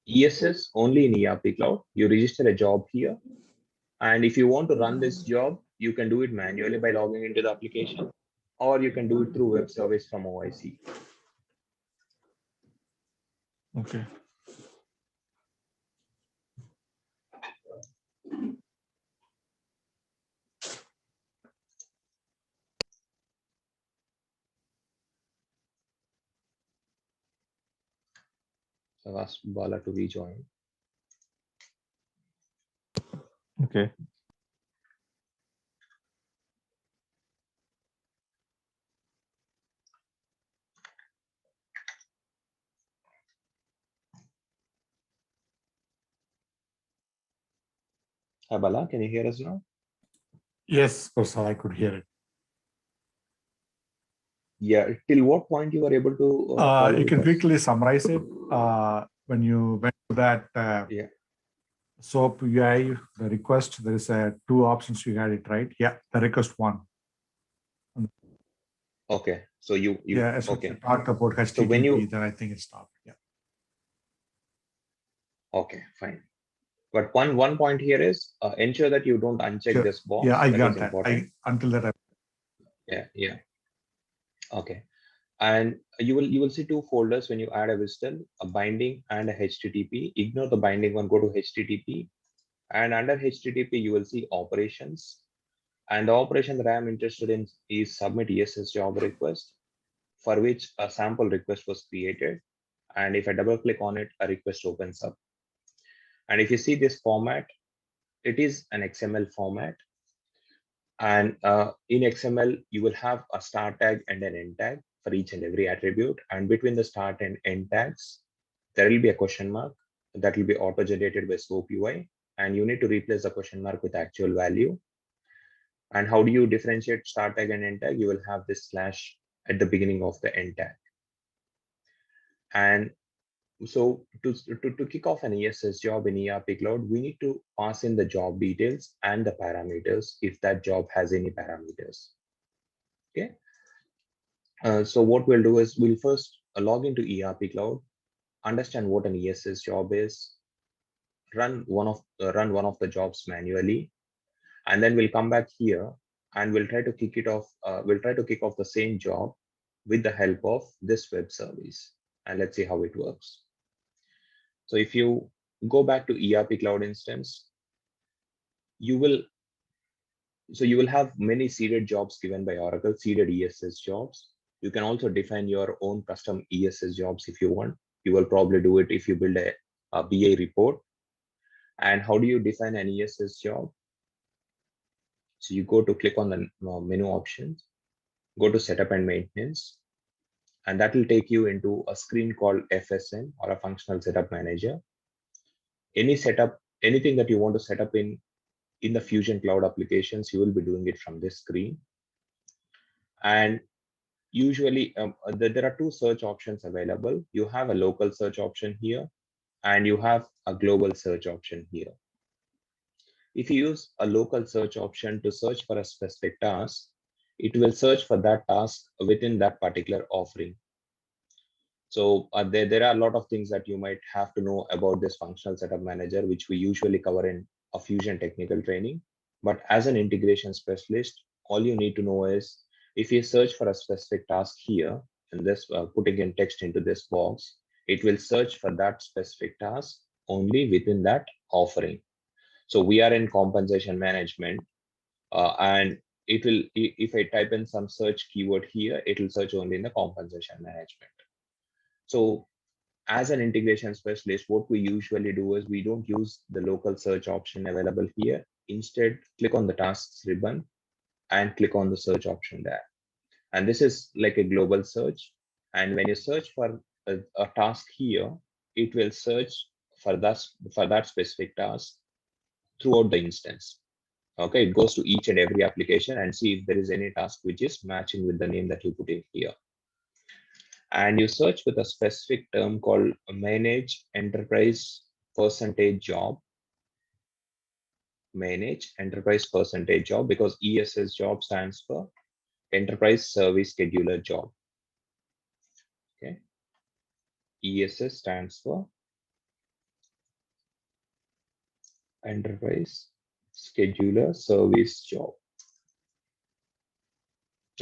ESS only in ERP Cloud. You register a job here, and if you want to run this job, you can do it manually by logging into the application, or you can do it through web service from OIC. Okay. So I've asked Bala to rejoin. Okay. Hi Bala, can you hear us now? Yes, Prasad, I could hear it. Yeah, till what point you were able to You can quickly summarize it. When you went to that yeah. SOAP UI, the request, there is two options. You got it right. Yeah, the request one. Okay. So you Yeah, as soon as you okay. talked about So when HTTP, you then I think it stopped. Yeah. okay, fine. But one point here is ensure that you don't uncheck Sure. this Yeah, box. I That is got that. important. Until that. Yeah. Okay. And you will see two folders when you add a visitor, a binding and a HTTP. Ignore the binding one, go to HTTP. And under HTTP, you will see operations. And the operation that I'm interested in is submit Ess job request, for which a sample request was created. And if I double click on it, a request opens up. And if you see this format, it is an XML format. And in XML, you will have a start tag and an end tag for each and every attribute. And between the start and end tags, there will be a question mark that will be auto-generated by Scope UI. And you need to replace the question mark with actual value. And how do you differentiate start tag and end tag? You will have this slash at the beginning of the end tag. And so to kick off an ESS job in ERP Cloud, we need to pass in the job details and the parameters if that job has any parameters. Okay. So what we'll do is we'll first log into ERP Cloud, understand what an ESS job is, run one of the jobs manually, and then we'll come back here and we'll try to kick it off. We'll try to kick off the same job with the help of this web service, and let's see how it works. So if you go back to ERP Cloud instance, you will have many seeded jobs given by Oracle, seeded ESS jobs. You can also define your own custom ESS jobs if you want. You will probably do it if you build a BA report. And how do you define an ESS job? So you go to click on the menu options, go to setup and maintenance, and that will take you into a screen called FSM, or a functional setup manager. Anything that you want to set up in the Fusion Cloud applications, you will be doing it from this screen. And usually there are two search options available. You have a local search option here, and you have a global search option here. If you use a local search option to search for a specific task, it will search for that task within that particular offering. So there are a lot of things that you might have to know about this functional setup manager, which we usually cover in a Fusion technical training. But as an integration specialist, all you need to know is if you search for a specific task here, and this putting in text into this box, it will search for that specific task only within that offering. So we are in compensation management, and it will, if I type in some search keyword here, it will search only in the compensation management. So as an integration specialist, what we usually do is we don't use the local search option available here. Instead, click on the tasks ribbon and click on the search option there. And this is like a global search. And when you search for a task here, it will search for that specific task throughout the instance. Okay, it goes to each and every application and see if there is any task which is matching with the name that you put in here. And you search with a specific term called manage enterprise percentage job. Manage enterprise percentage job, because ESS job stands for enterprise service scheduler job. Okay, ESS stands for enterprise scheduler service job.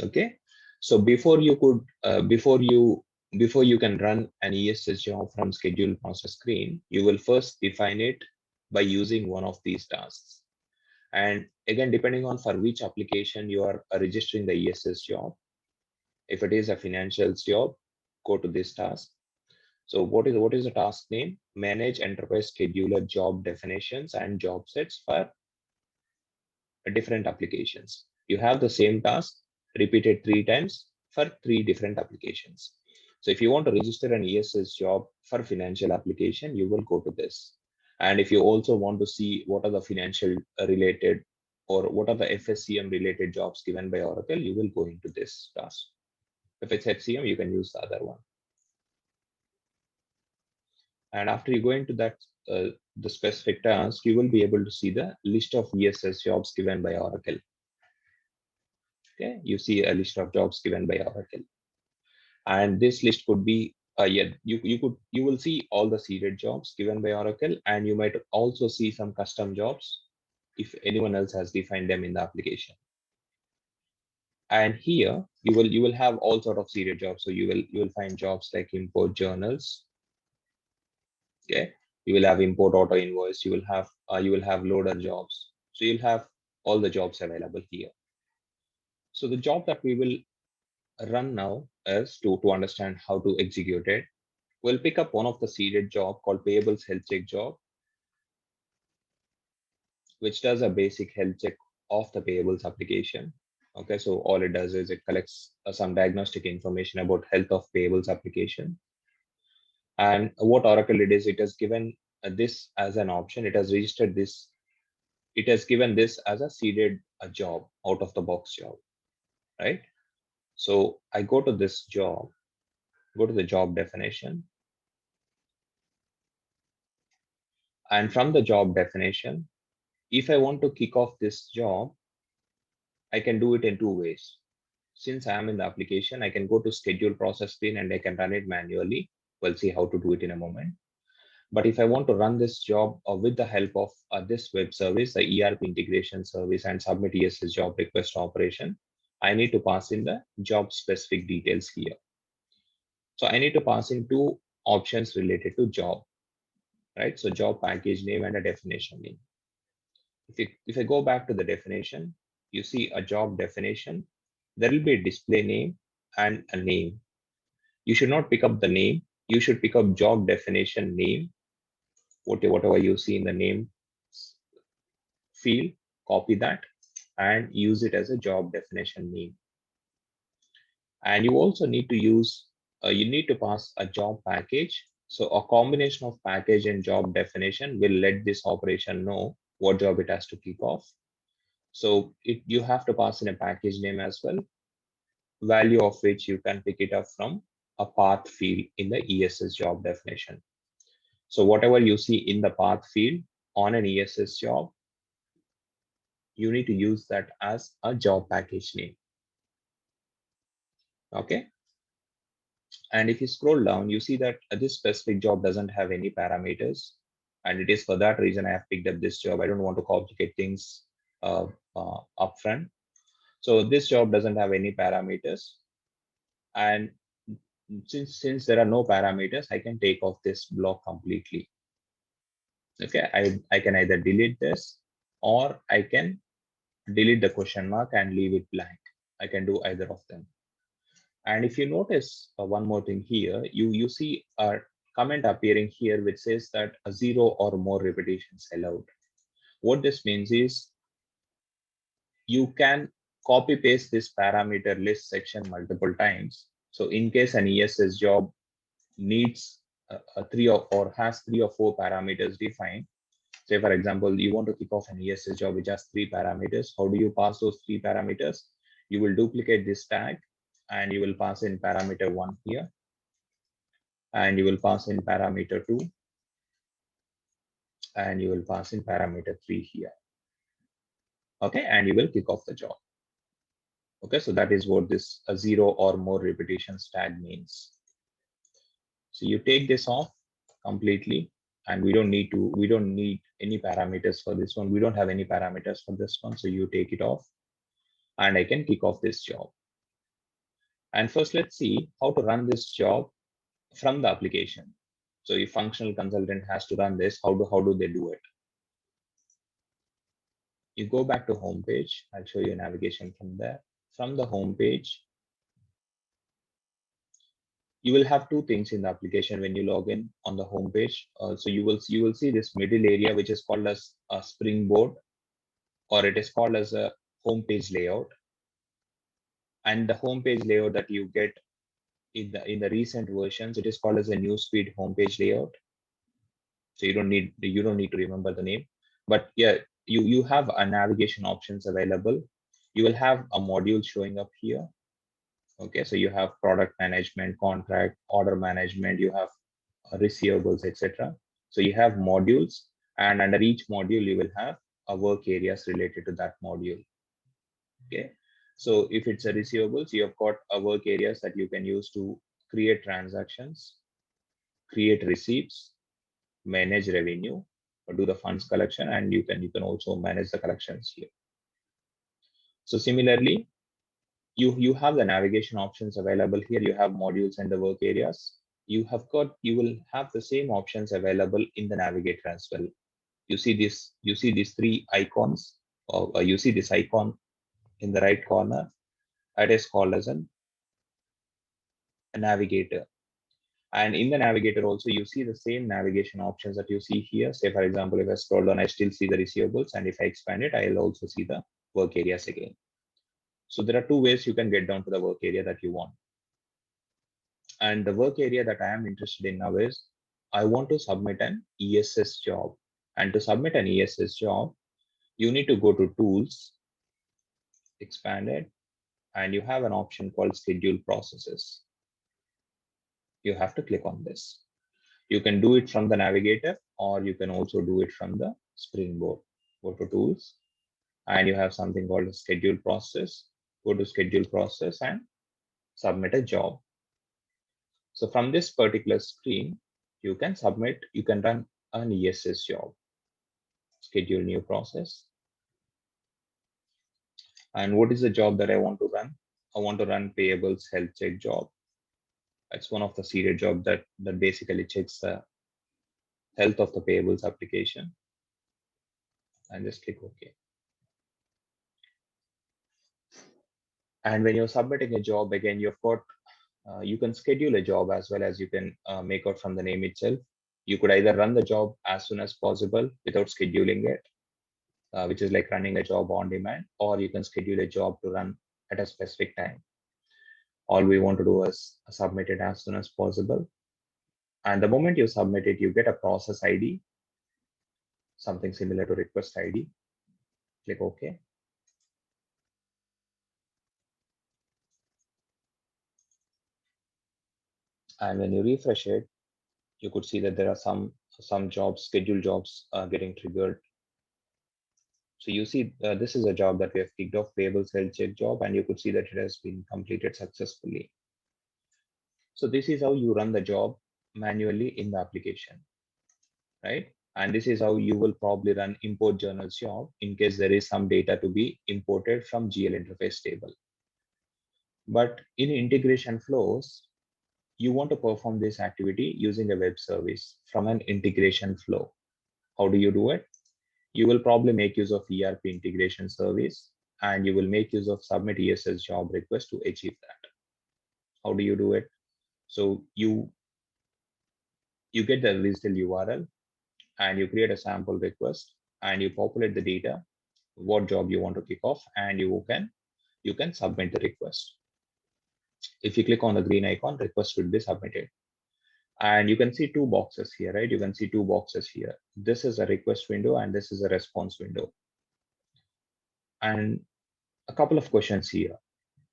Okay, so before you can run an ESS job from schedule process screen, you will first define it by using one of these tasks. And again, depending on for which application you are registering the ESS job, if it is a financials job, go to this task. So what is the task name? Manage enterprise scheduler job definitions and job sets for different applications. You have the same task repeated 3 times for 3 different applications. So if you want to register an ESS job for financial application, you will go to this. And if you also want to see what are the financial related or what are the FSCM related jobs given by Oracle, you will go into this task. If it's FCM, you can use the other one. And after you go into that, the specific task, you will be able to see the list of ESS jobs given by Oracle. Okay, you see a list of jobs given by Oracle. And this list could be yeah, you will see all the seeded jobs given by Oracle, and you might also see some custom jobs if anyone else has defined them in the application. And here you will have all sort of seeded jobs. So you will find jobs like import journals. Okay, you will have import auto invoice. You will have loader jobs. So you'll have all the jobs available here. So the job that we will run now is to understand how to execute it. We'll pick up one of the seeded job called Payables health check job, which does a basic health check of the payables application. Okay, so all it does is it collects some diagnostic information about health of payables application. And what Oracle did is it has given this as an option. It has registered this. It has given this as a seeded job, out of the box job, right? So I go to this job, go to the job definition, and from the job definition, if I want to kick off this job, I can do it in two ways. Since I am in the application, I can go to schedule process screen and I can run it manually. We'll see how to do it in a moment. But if I want to run this job with the help of this web service, the Erp Integration Service, and submit Ess Job request operation, I need to pass in the job specific details here. So I need to pass in two options related to job, right? So job package name and a definition name. If I go back to the definition, you see a job definition. There will be a display name and a name. You should not pick up the name. You should pick up job definition name, whatever you see in the name field, copy that and use it as a job definition name. And you also need to you need to pass a job package. So a combination of package and job definition will let this operation know what job it has to kick off. So you have to pass in a package name as well, value of which you can pick it up from a path field in the ESS job definition. So whatever you see in the path field on an ESS job, you need to use that as a job package name. Okay. And if you scroll down, you see that this specific job doesn't have any parameters. And it is for that reason I have picked up this job. I don't want to complicate things upfront. So this job doesn't have any parameters. And since there are no parameters, I can take off this block completely. Okay, I can either delete this or I can delete the question mark and leave it blank. I can do either of them. And if you notice one more thing here, you see a comment appearing here which says that a 0 or more repetitions allowed. What this means is you can copy paste this parameter list section multiple times. So in case an ESS job needs or has 3 or 4 parameters defined, say for example, you want to kick off an ESS job which has 3 parameters. How do you pass those 3 parameters? You will duplicate this tag and you will pass in parameter 1 here, and you will pass in parameter 2, and you will pass in parameter 3 here. Okay, and you will kick off the job. Okay, so that is what this 0 or more repetitions tag means. So you take this off completely, and we don't need any parameters for this one. We don't have any parameters for this one, so you take it off, and I can kick off this job. And first, let's see how to run this job from the application. So if functional consultant has to run this, how do they do it? You go back to home page. I'll show you navigation from there. From the home page, you will have two things in the application when you log in on the home page. So you will see this middle area which is called as a springboard, or it is called as a home page layout. And the home page layout that you get in the recent versions, it is called as a newsfeed homepage layout. So you don't need to remember the name, but yeah, you have a navigation options available. You will have a module showing up here. Okay, so you have product management, contract, order management, you have receivables, etc. So you have modules, and under each module you will have a work areas related to that module. Okay, so if it's a receivables, you have got a work areas that you can use to create transactions, create receipts, manage revenue, or do the funds collection, and you can also manage the collections here. So similarly, you have the navigation options available here. You have modules and the work areas. You will have the same options available in the navigator as well. You see these three icons, or you see this icon in the right corner. That is called as a navigator. And in the navigator also, you see the same navigation options that you see here. Say, for example, if I scroll down, I still see the receivables. And if I expand it, I'll also see the work areas again. So there are two ways you can get down to the work area that you want. And the work area that I am interested in now is I want to submit an ESS job. And to submit an ESS job, you need to go to Tools, Expand it, and you have an option called Schedule Processes. You have to click on this. You can do it from the navigator, or you can also do it from the Springboard. Go to Tools, and you have something called a Schedule Process. Go to Schedule Process and submit a job. So from this particular screen, you can run an ESS job. Schedule new process. And what is the job that I want to run? I want to run Payables health check job. It's one of the serial jobs that basically checks the health of the Payables application. And just click OK. And when you're submitting a job, again, you've got, you can schedule a job as well as you can make out from the name itself. You could either run the job as soon as possible without scheduling it, which is like running a job on demand, or you can schedule a job to run at a specific time. All we want to do is submit it as soon as possible. And the moment you submit it, you get a process ID, something similar to request ID. Click OK. And when you refresh it, you could see that there are some jobs, scheduled jobs getting triggered. So you see, this is a job that we have kicked off, Payables health check job, and you could see that it has been completed successfully. So this is how you run the job manually in the application, right? And this is how you will probably run import journals job in case there is some data to be imported from GL interface table. But in integration flows, you want to perform this activity using a web service from an integration flow. How do you do it? You will probably make use of Erp Integration Service, and you will make use of submit ESS job request to achieve that. How do you do it? So you get the digital URL, and you create a sample request, and you populate the data, what job you want to kick off, and you can submit the request. If you click on the green icon, request will be submitted. And you can see two boxes here, right? You can see two boxes here. This is a request window and this is a response window. And a couple of questions here.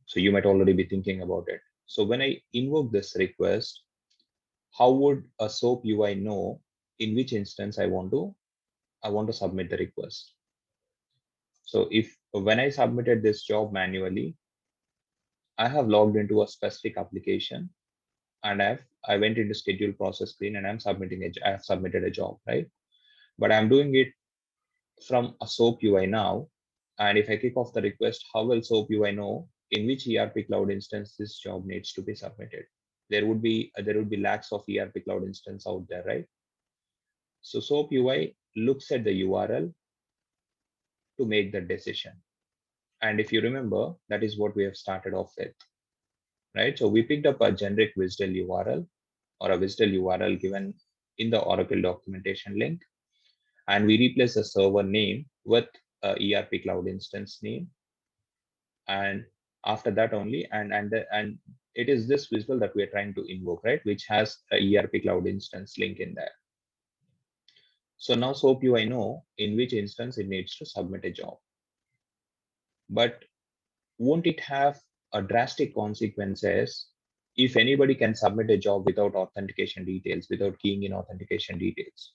So you might already be thinking about it. So when I invoke this request, how would a SOAP UI know in which instance I want to submit the request? So when I submitted this job manually, I have logged into a specific application, and I went into schedule process screen, and I have submitted a job, right? But I'm doing it from a SOAP UI now. And if I kick off the request, how will SOAP UI know in which ERP cloud instance this job needs to be submitted? There would be lakhs of ERP cloud instance out there, right? So SOAP UI looks at the URL to make the decision. And if you remember, that is what we have started off with, right? So we picked up a generic WSDL URL or a WSDL URL given in the Oracle documentation link, and we replace the server name with ERP cloud instance name. And after that only, and it is this visual that we are trying to invoke, right? Which has a ERP cloud instance link in there. So now SOAP UI know in which instance it needs to submit a job. But won't it have a drastic consequences if anybody can submit a job without authentication details, without keying in authentication details,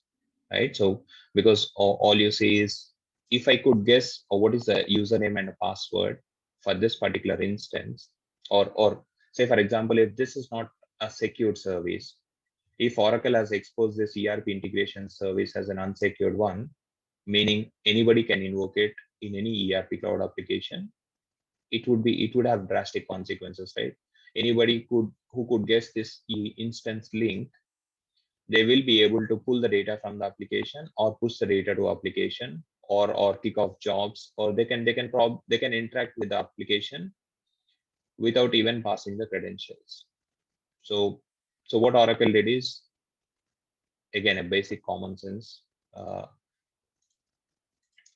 right? So because all you say is, if I could guess what is the username and a password for this particular instance, or say, for example, if this is not a secured service. If Oracle has exposed this ERP integration service as an unsecured one, meaning anybody can invoke it in any ERP cloud application, it would have drastic consequences, right? Anybody who could guess this instance link, they will be able to pull the data from the application or push the data to application or kick off jobs, or they can interact with the application without even passing the credentials. So what Oracle did is, again, a basic common sense.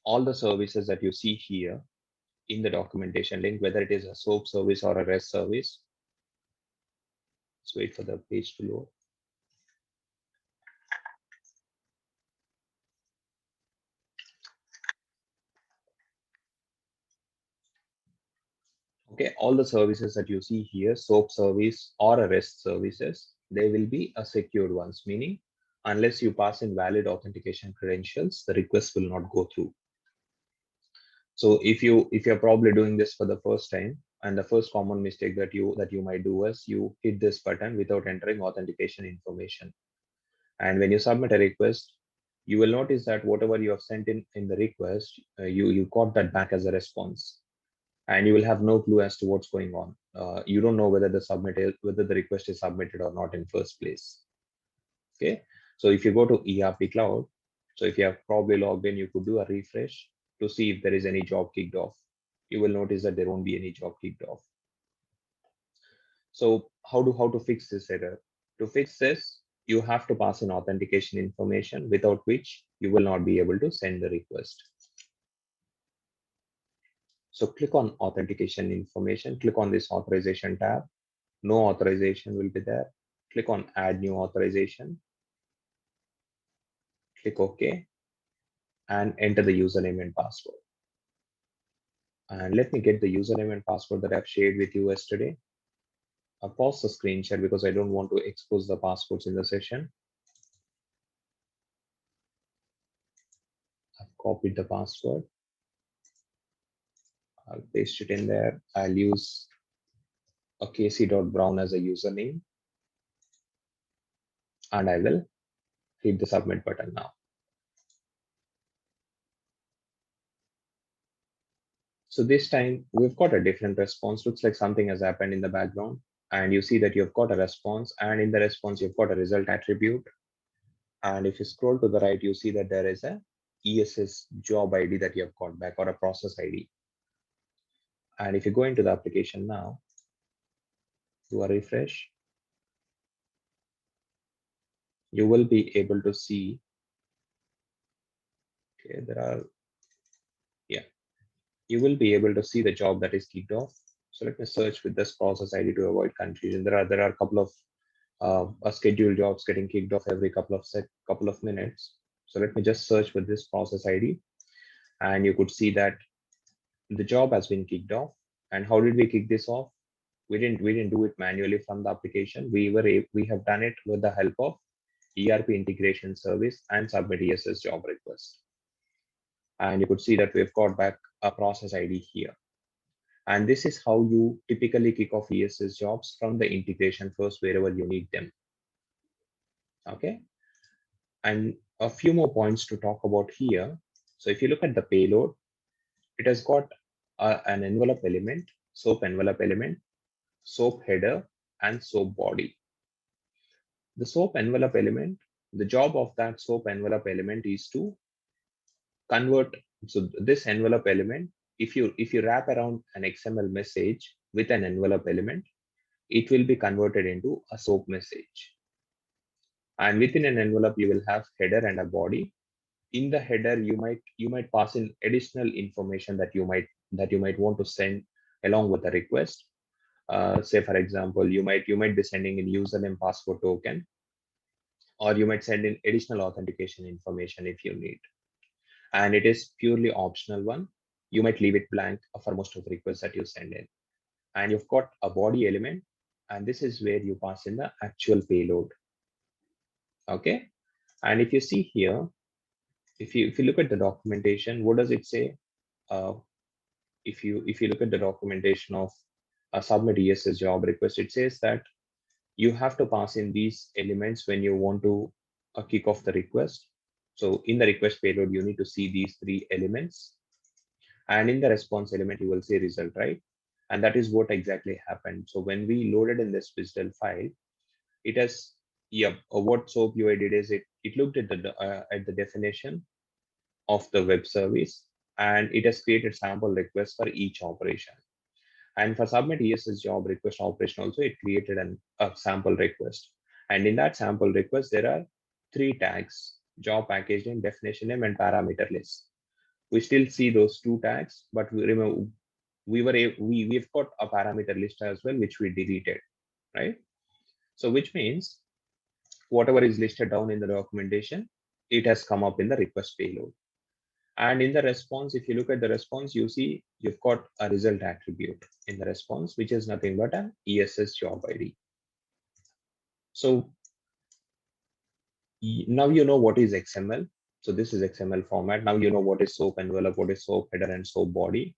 All the services that you see here in the documentation link, whether it is a SOAP service or a REST service. Let's wait for the page to load. Okay, all the services that you see here, SOAP service or a REST services, they will be a secured ones, meaning unless you pass in valid authentication credentials, the request will not go through. So if you're probably doing this for the first time, and the first common mistake that you might do is you hit this button without entering authentication information. And when you submit a request, you will notice that whatever you have sent in the request, you got that back as a response, and you will have no clue as to what's going on. You don't know whether the request is submitted or not in first place. Okay, so if you go to ERP Cloud, so if you have probably logged in, you could do a refresh to see if there is any job kicked off. You will notice that there won't be any job kicked off. So how to fix this error? To fix this, you have to pass in authentication information, without which you will not be able to send the request. So click on authentication information, click on this authorization tab. No authorization will be there. Click on add new authorization. Click OK and enter the username and password. And let me get the username and password that I've shared with you yesterday. I'll pause the screen share because I don't want to expose the passwords in the session. I've copied the password. I'll paste it in there. I'll use a casey.brown as a username. And I will hit the submit button now. So this time we've got a different response. Looks like something has happened in the background. And you see that you've got a response, and in the response, you've got a result attribute. And if you scroll to the right, you see that there is a ESS job ID that you have got back, or a process ID. And if you go into the application now, do a refresh, you will be able to see, okay, you will be able to see the job that is kicked off. So let me search with this process ID to avoid confusion. There are a couple of scheduled jobs getting kicked off every couple of minutes. So let me just search with this process ID, and you could see that the job has been kicked off. And how did we kick this off? We didn't do it manually from the application. We have done it with the help of ERP Integration Service and Submit Ess Job request. And you could see that we've got back a process ID here. And this is how you typically kick off ESS jobs from the integration first wherever you need them. Okay. And a few more points to talk about here. So if you look at the payload, it has got an envelope element, SOAP envelope element, SOAP header, and SOAP body. The SOAP envelope element, the job of that SOAP envelope element is to convert. So this envelope element, if you wrap around an XML message with an envelope element, it will be converted into a SOAP message. And within an envelope, you will have header and a body. In the header, you might pass in additional information that you might want to send along with the request. Say for example, you might be sending in username password token, or you might send in additional authentication information if you need. And it is purely optional one. You might leave it blank for most of the requests that you send in. And you've got a body element, and this is where you pass in the actual payload. Okay. And if you see here, if you look at the documentation, what does it say? If you look at the documentation of a submit ESS job request, it says that you have to pass in these elements when you want to kick off the request. So in the request payload, you need to see these three elements. And in the response element, you will see result, right? And that is what exactly happened. So when we loaded in this visual file, it has, yeah, what SOAP UI did is it looked at the definition of the web service, and it has created sample requests for each operation. And for submit ESS job request operation also, it created a sample request. And in that sample request, there are three tags: job package name, definition name, and parameter list. We still see those two tags, but we remember we've got a parameter list as well, which we deleted, right? So which means whatever is listed down in the documentation, it has come up in the request payload. And in the response, if you look at the response, you see you've got a result attribute in the response, which is nothing but an ESS job ID. So now you know what is XML. So this is XML format. Now you know what is SOAP envelope, what is SOAP header, and SOAP body.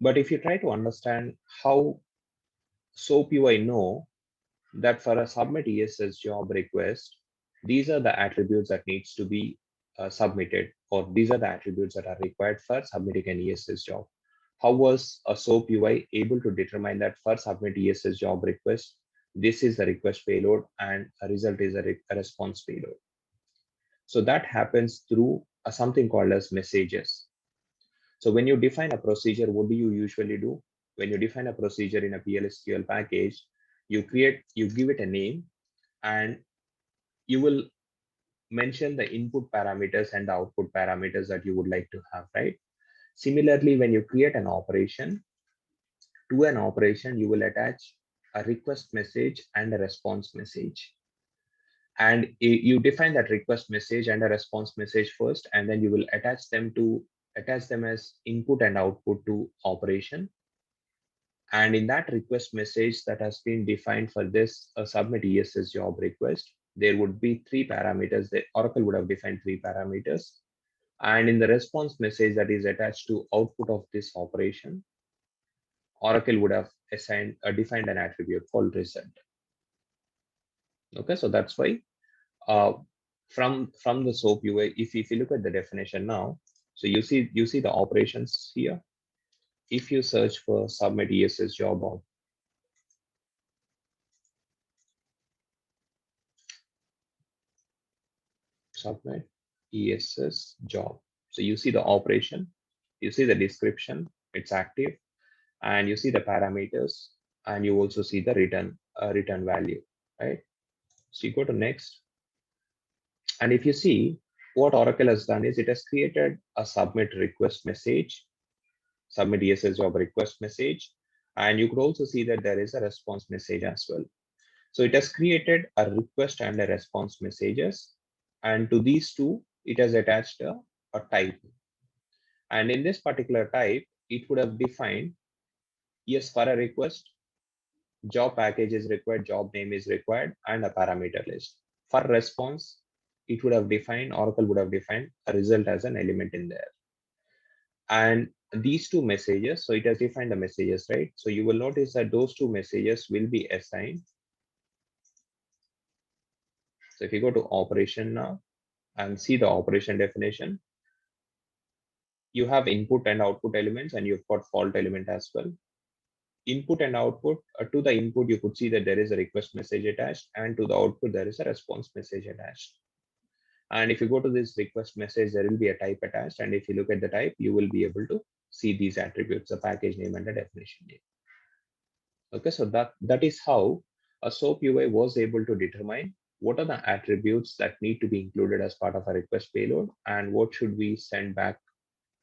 But if you try to understand how SOAP UI know that for a submit ESS job request, these are the attributes that needs to be submitted, or these are the attributes that are required for submitting an ESS job. How was a SOAP UI able to determine that for submit ESS job request, this is the request payload and a result is a response payload? So that happens through something called as messages. So when you define a procedure, what do you usually do? When you define a procedure in a PLSQL package, you give it a name, and you will mention the input parameters and the output parameters that you would like to have, right? Similarly, when you create an operation, to an operation, you will attach a request message and a response message. And you define that request message and a response message first, and then you will attach them as input and output to operation. And in that request message that has been defined for this submit ESS job request, there would be three parameters. The Oracle would have defined three parameters. And in the response message that is attached to output of this operation, Oracle would have defined an attribute called result. Okay, so that's why from the SOAP UI, if you look at the definition now, so you see the operations here. If you search for submit ESS job submit ESS job, so you see the operation, you see the description, it's active, and you see the parameters, and you also see the return value, right? So you go to next, and if you see what Oracle has done is it has created a submit request message, submit ESS job request message, and you could also see that there is a response message as well. So it has created a request and a response messages, and to these two, it has attached a type. And in this particular type, it would have defined, yes, for a request, job package is required, job name is required, and a parameter list. For response, it would have defined, Oracle would have defined a result as an element in there. And these two messages, so it has defined the messages, right? So you will notice that those two messages will be assigned. So if you go to operation now and see the operation definition, you have input and output elements, and you've got fault element as well. Input and output, to the input, you could see that there is a request message attached, and to the output, there is a response message attached. And if you go to this request message, there will be a type attached. And if you look at the type, you will be able to see these attributes, the package name and the definition name. Okay, so that is how a SOAP UI was able to determine what are the attributes that need to be included as part of a request payload, and what should we send back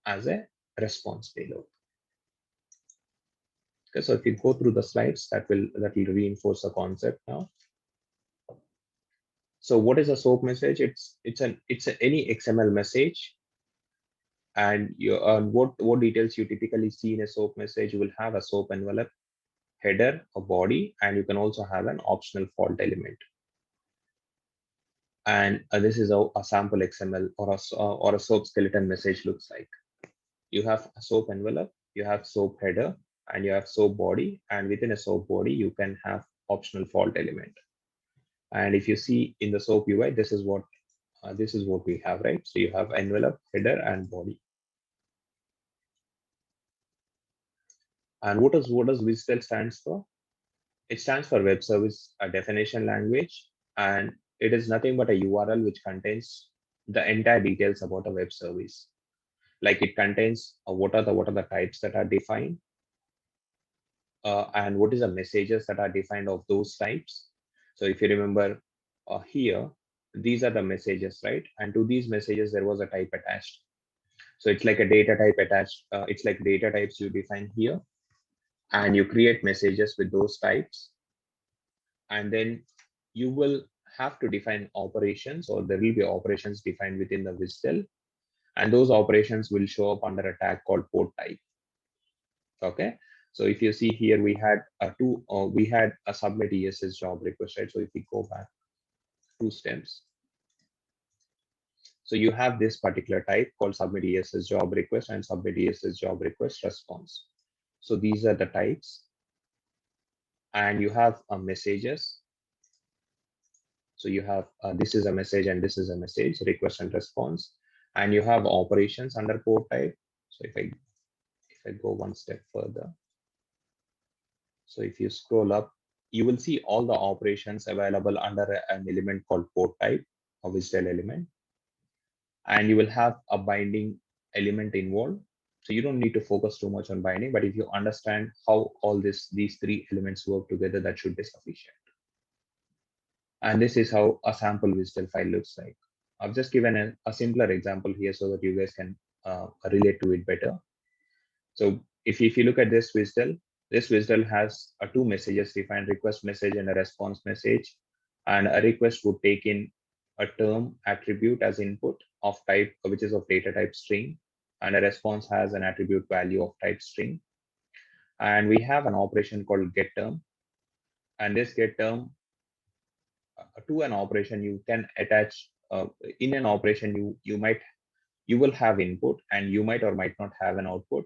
as a response payload. Okay, so if you go through the slides, that will reinforce the concept now. So what is a SOAP message? It's any XML message, and what details you typically see in a SOAP message. You will have a SOAP envelope, header, a body, and you can also have an optional fault element. And this is a sample XML or a SOAP skeleton message looks like. You have a SOAP envelope, you have SOAP header, and you have SOAP body, and within a SOAP body, you can have optional fault element. And if you see in the SOAP UI, this is what we have, right? So you have envelope, header, and body. And what does WSDL stands for? It stands for Web Service Definition Language, and it is nothing but a URL which contains the entire details about a web service. Like it contains what are the types that are defined, and what is the messages that are defined of those types. So if you remember here, these are the messages, right? And to these messages, there was a type attached. So it's like a data type attached. It's like data types you define here, and you create messages with those types. And then you will have to define operations, or there will be operations defined within the WSDL. And those operations will show up under a tag called port type. Okay. So if you see here, we had a submit Ess job request, right? So if we go back 2 steps, so you have this particular type called submit Ess job request and submit Ess job request response. So these are the types, and you have messages. So you have this is a message and this is a message, request and response, and you have operations under port type. So if I go one step further, so if you scroll up, you will see all the operations available under an element called port type, a WSDL element, and you will have a binding element involved. So you don't need to focus too much on binding, but if you understand how all these 3 elements work together, that should be sufficient. And this is how a sample WSDL file looks like. I've just given a simpler example here so that you guys can relate to it better. So if you look at this WSDL has 2 messages defined, request message and a response message. And a request would take in a term attribute as input of type, which is of data type string, and a response has an attribute value of type string. And we have an operation called getTerm, and this getTerm to an operation you can attach. In an operation, you will have input, and you might or might not have an output.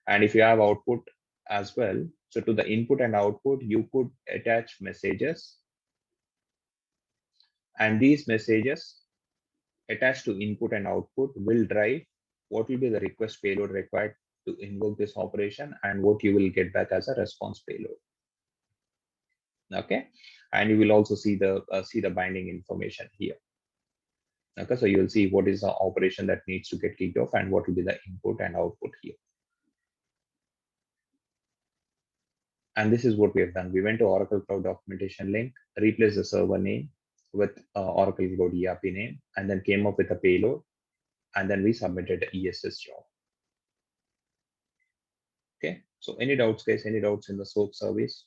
And if you have output as well, so to the input and output, you could attach messages, and these messages attached to input and output will drive what will be the request payload required to invoke this operation, and what you will get back as a response payload. Okay, and you will also see the binding information here. Okay, so you will see what is the operation that needs to get kicked off and what will be the input and output here. And this is what we have done. We went to Oracle Cloud documentation link, replaced the server name with Oracle Cloud ERP name, and then came up with a payload, and then we submitted the Ess job. Okay, so any doubts, guys? Any doubts in the SOAP service?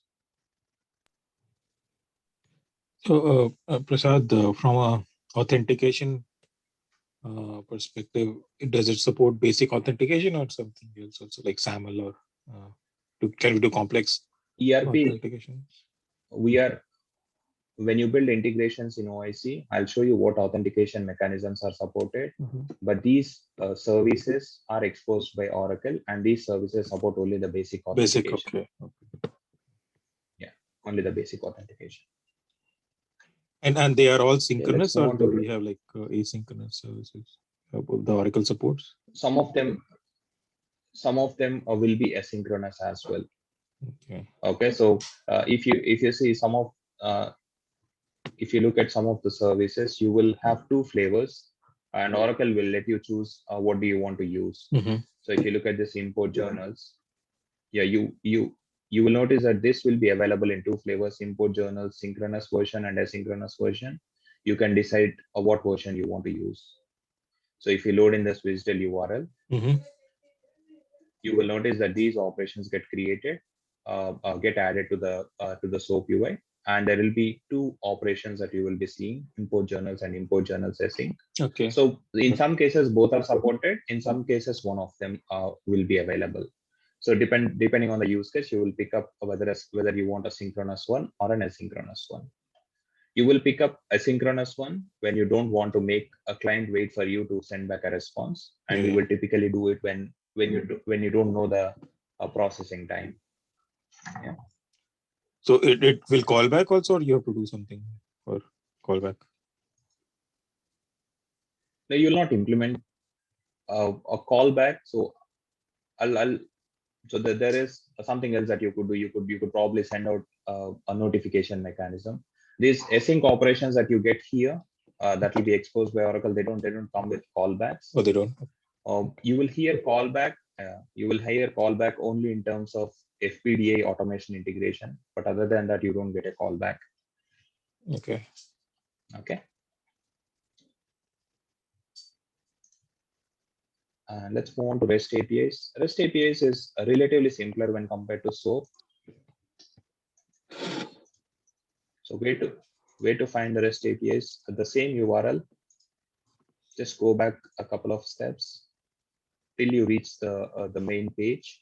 So, Prasad, from a authentication perspective, does it support basic authentication or something else also, like SAML, or can we do complex ERP, authentication? when you build integrations in OIC, I'll show you what authentication mechanisms are supported. But these services are exposed by Oracle, and these services support only the basic authentication. Okay. Yeah, only the basic authentication. And they are all synchronous, or do we have like asynchronous services? The Oracle supports? Some of them will be asynchronous as well. Okay, so if you see some of if you look at some of the services, you will have 2 flavors, and Oracle will let you choose what do you want to use. So if you look at this import journals, yeah, you will notice that this will be available in 2 flavors: import journals, synchronous version and asynchronous version. You can decide what version you want to use. So if you load in this WSDL URL, you will notice that these operations get created, get added to the SOAP UI, and there will be 2 operations that you will be seeing: import journals and import journals async. Okay. So in some cases, both are supported. In some cases, one of them will be available. So depending on the use case, you will pick up whether you want a synchronous one or an asynchronous one. You will pick up a synchronous one when you don't want to make a client wait for you to send back a response, and you will typically do it when you don't know the processing time. Yeah. So it will call back also, or you have to do something for callback? No, you'll not implement a callback. So there is something else that you could do. You could probably send out a notification mechanism. These async operations that you get here, that will be exposed by Oracle. They don't come with callbacks. Oh, they don't. You will hear callback. You will hear callback only in terms of FPDA automation integration, but other than that, you don't get a callback. Okay. Okay. And let's move on to REST APIs. REST APIs is relatively simpler when compared to SOAP. So where to find the REST APIs at the same URL. Just go back a couple of steps till you reach the main page.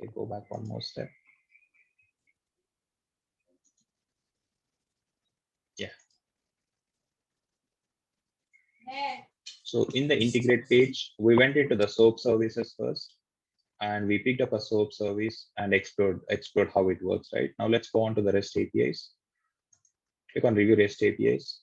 Okay, go back one more step. Yeah. So in the integrate page, we went into the SOAP services first, and we picked up a SOAP service and explored how it works. Right now, let's go on to the REST APIs. Click on Review REST APIs,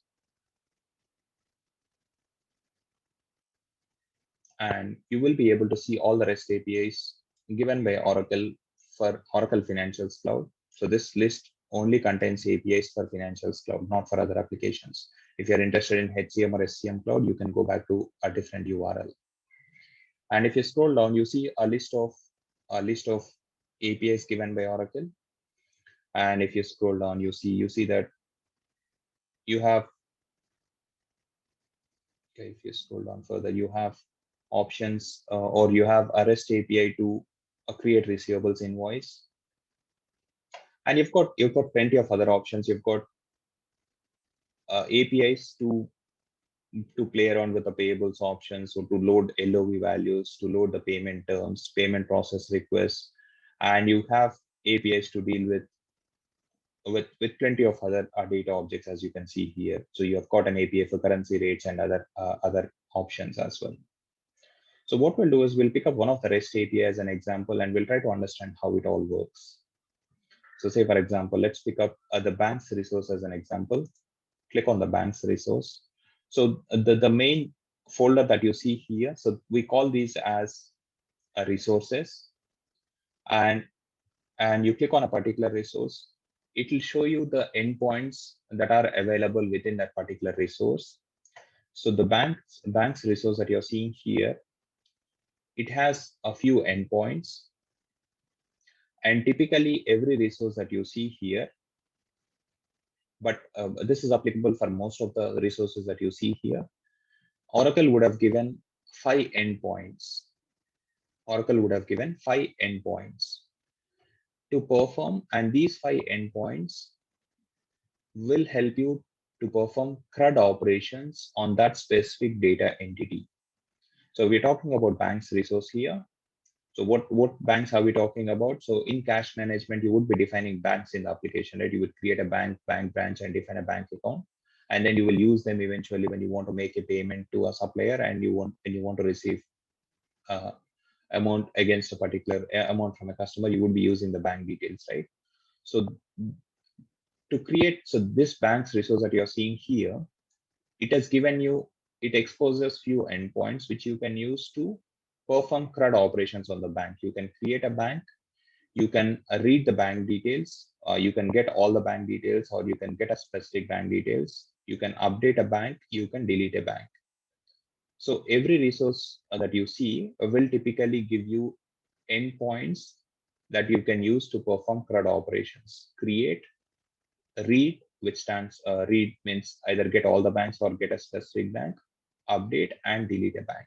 and you will be able to see all the REST APIs given by Oracle for Oracle Financials Cloud. So this list only contains APIs for Financials Cloud, not for other applications. If you're interested in HCM or SCM Cloud, you can go back to a different URL. And if you scroll down, you see a list of APIs given by Oracle. And if you scroll down, you see that you have. Okay, if you scroll down further, you have options, or you have a REST API to create receivables invoice, and you've got plenty of other options. You've got APIs to play around with the payables options, so to load LOV values, to load the payment terms, payment process requests, and you have APIs to deal with plenty of other data objects, as you can see here. So you have got an API for currency rates and other options as well. So what we'll do is we'll pick up one of the REST API as an example, and we'll try to understand how it all works. So say, for example, let's pick up the bank's resource as an example. Click on the bank's resource. So the main folder that you see here, so we call these as resources, and you click on a particular resource, it will show you the endpoints that are available within that particular resource. So the bank's resource that you're seeing here, it has a few endpoints, and typically every resource that you see here, but this is applicable for most of the resources that you see here, Oracle would have given 5 endpoints. Oracle would have given 5 endpoints to perform, and these 5 endpoints will help you to perform CRUD operations on that specific data entity. So we're talking about banks resource here. So what banks are we talking about? So in cash management, you would be defining banks in the application, right? You would create a bank branch and define a bank account, and then you will use them eventually when you want to make a payment to a supplier and you want to receive amount against a particular amount from a customer. You would be using the bank details, right? So to create, so this bank's resource that you're seeing here, it exposes few endpoints which you can use to perform CRUD operations on the bank. You can create a bank, you can read the bank details, you can get all the bank details, or you can get a specific bank details, you can update a bank, you can delete a bank. So every resource that you see will typically give you endpoints that you can use to perform CRUD operations. Create, read, which stands read means either get all the banks or get a specific bank, update, and delete a bank.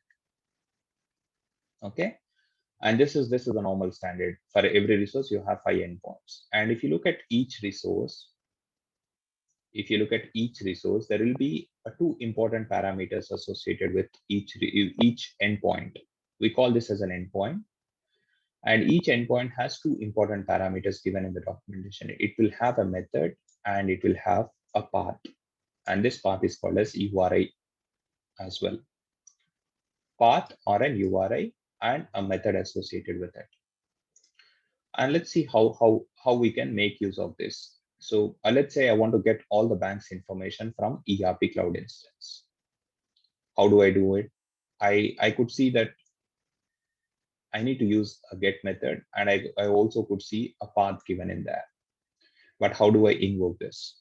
Okay, and this is a normal standard for every resource. You have 5 endpoints, and if you look at each resource, there will be 2 important parameters associated with each endpoint. We call this as an endpoint, and each endpoint has 2 important parameters given in the documentation. It will have a method and it will have a path, and this path is called as URI as well. Path or an URI and a method associated with it. And let's see how we can make use of this. So let's say I want to get all the bank's information from ERP cloud instance. How do I do it? I could see that I need to use a get method, and I also could see a path given in there. But how do I invoke this?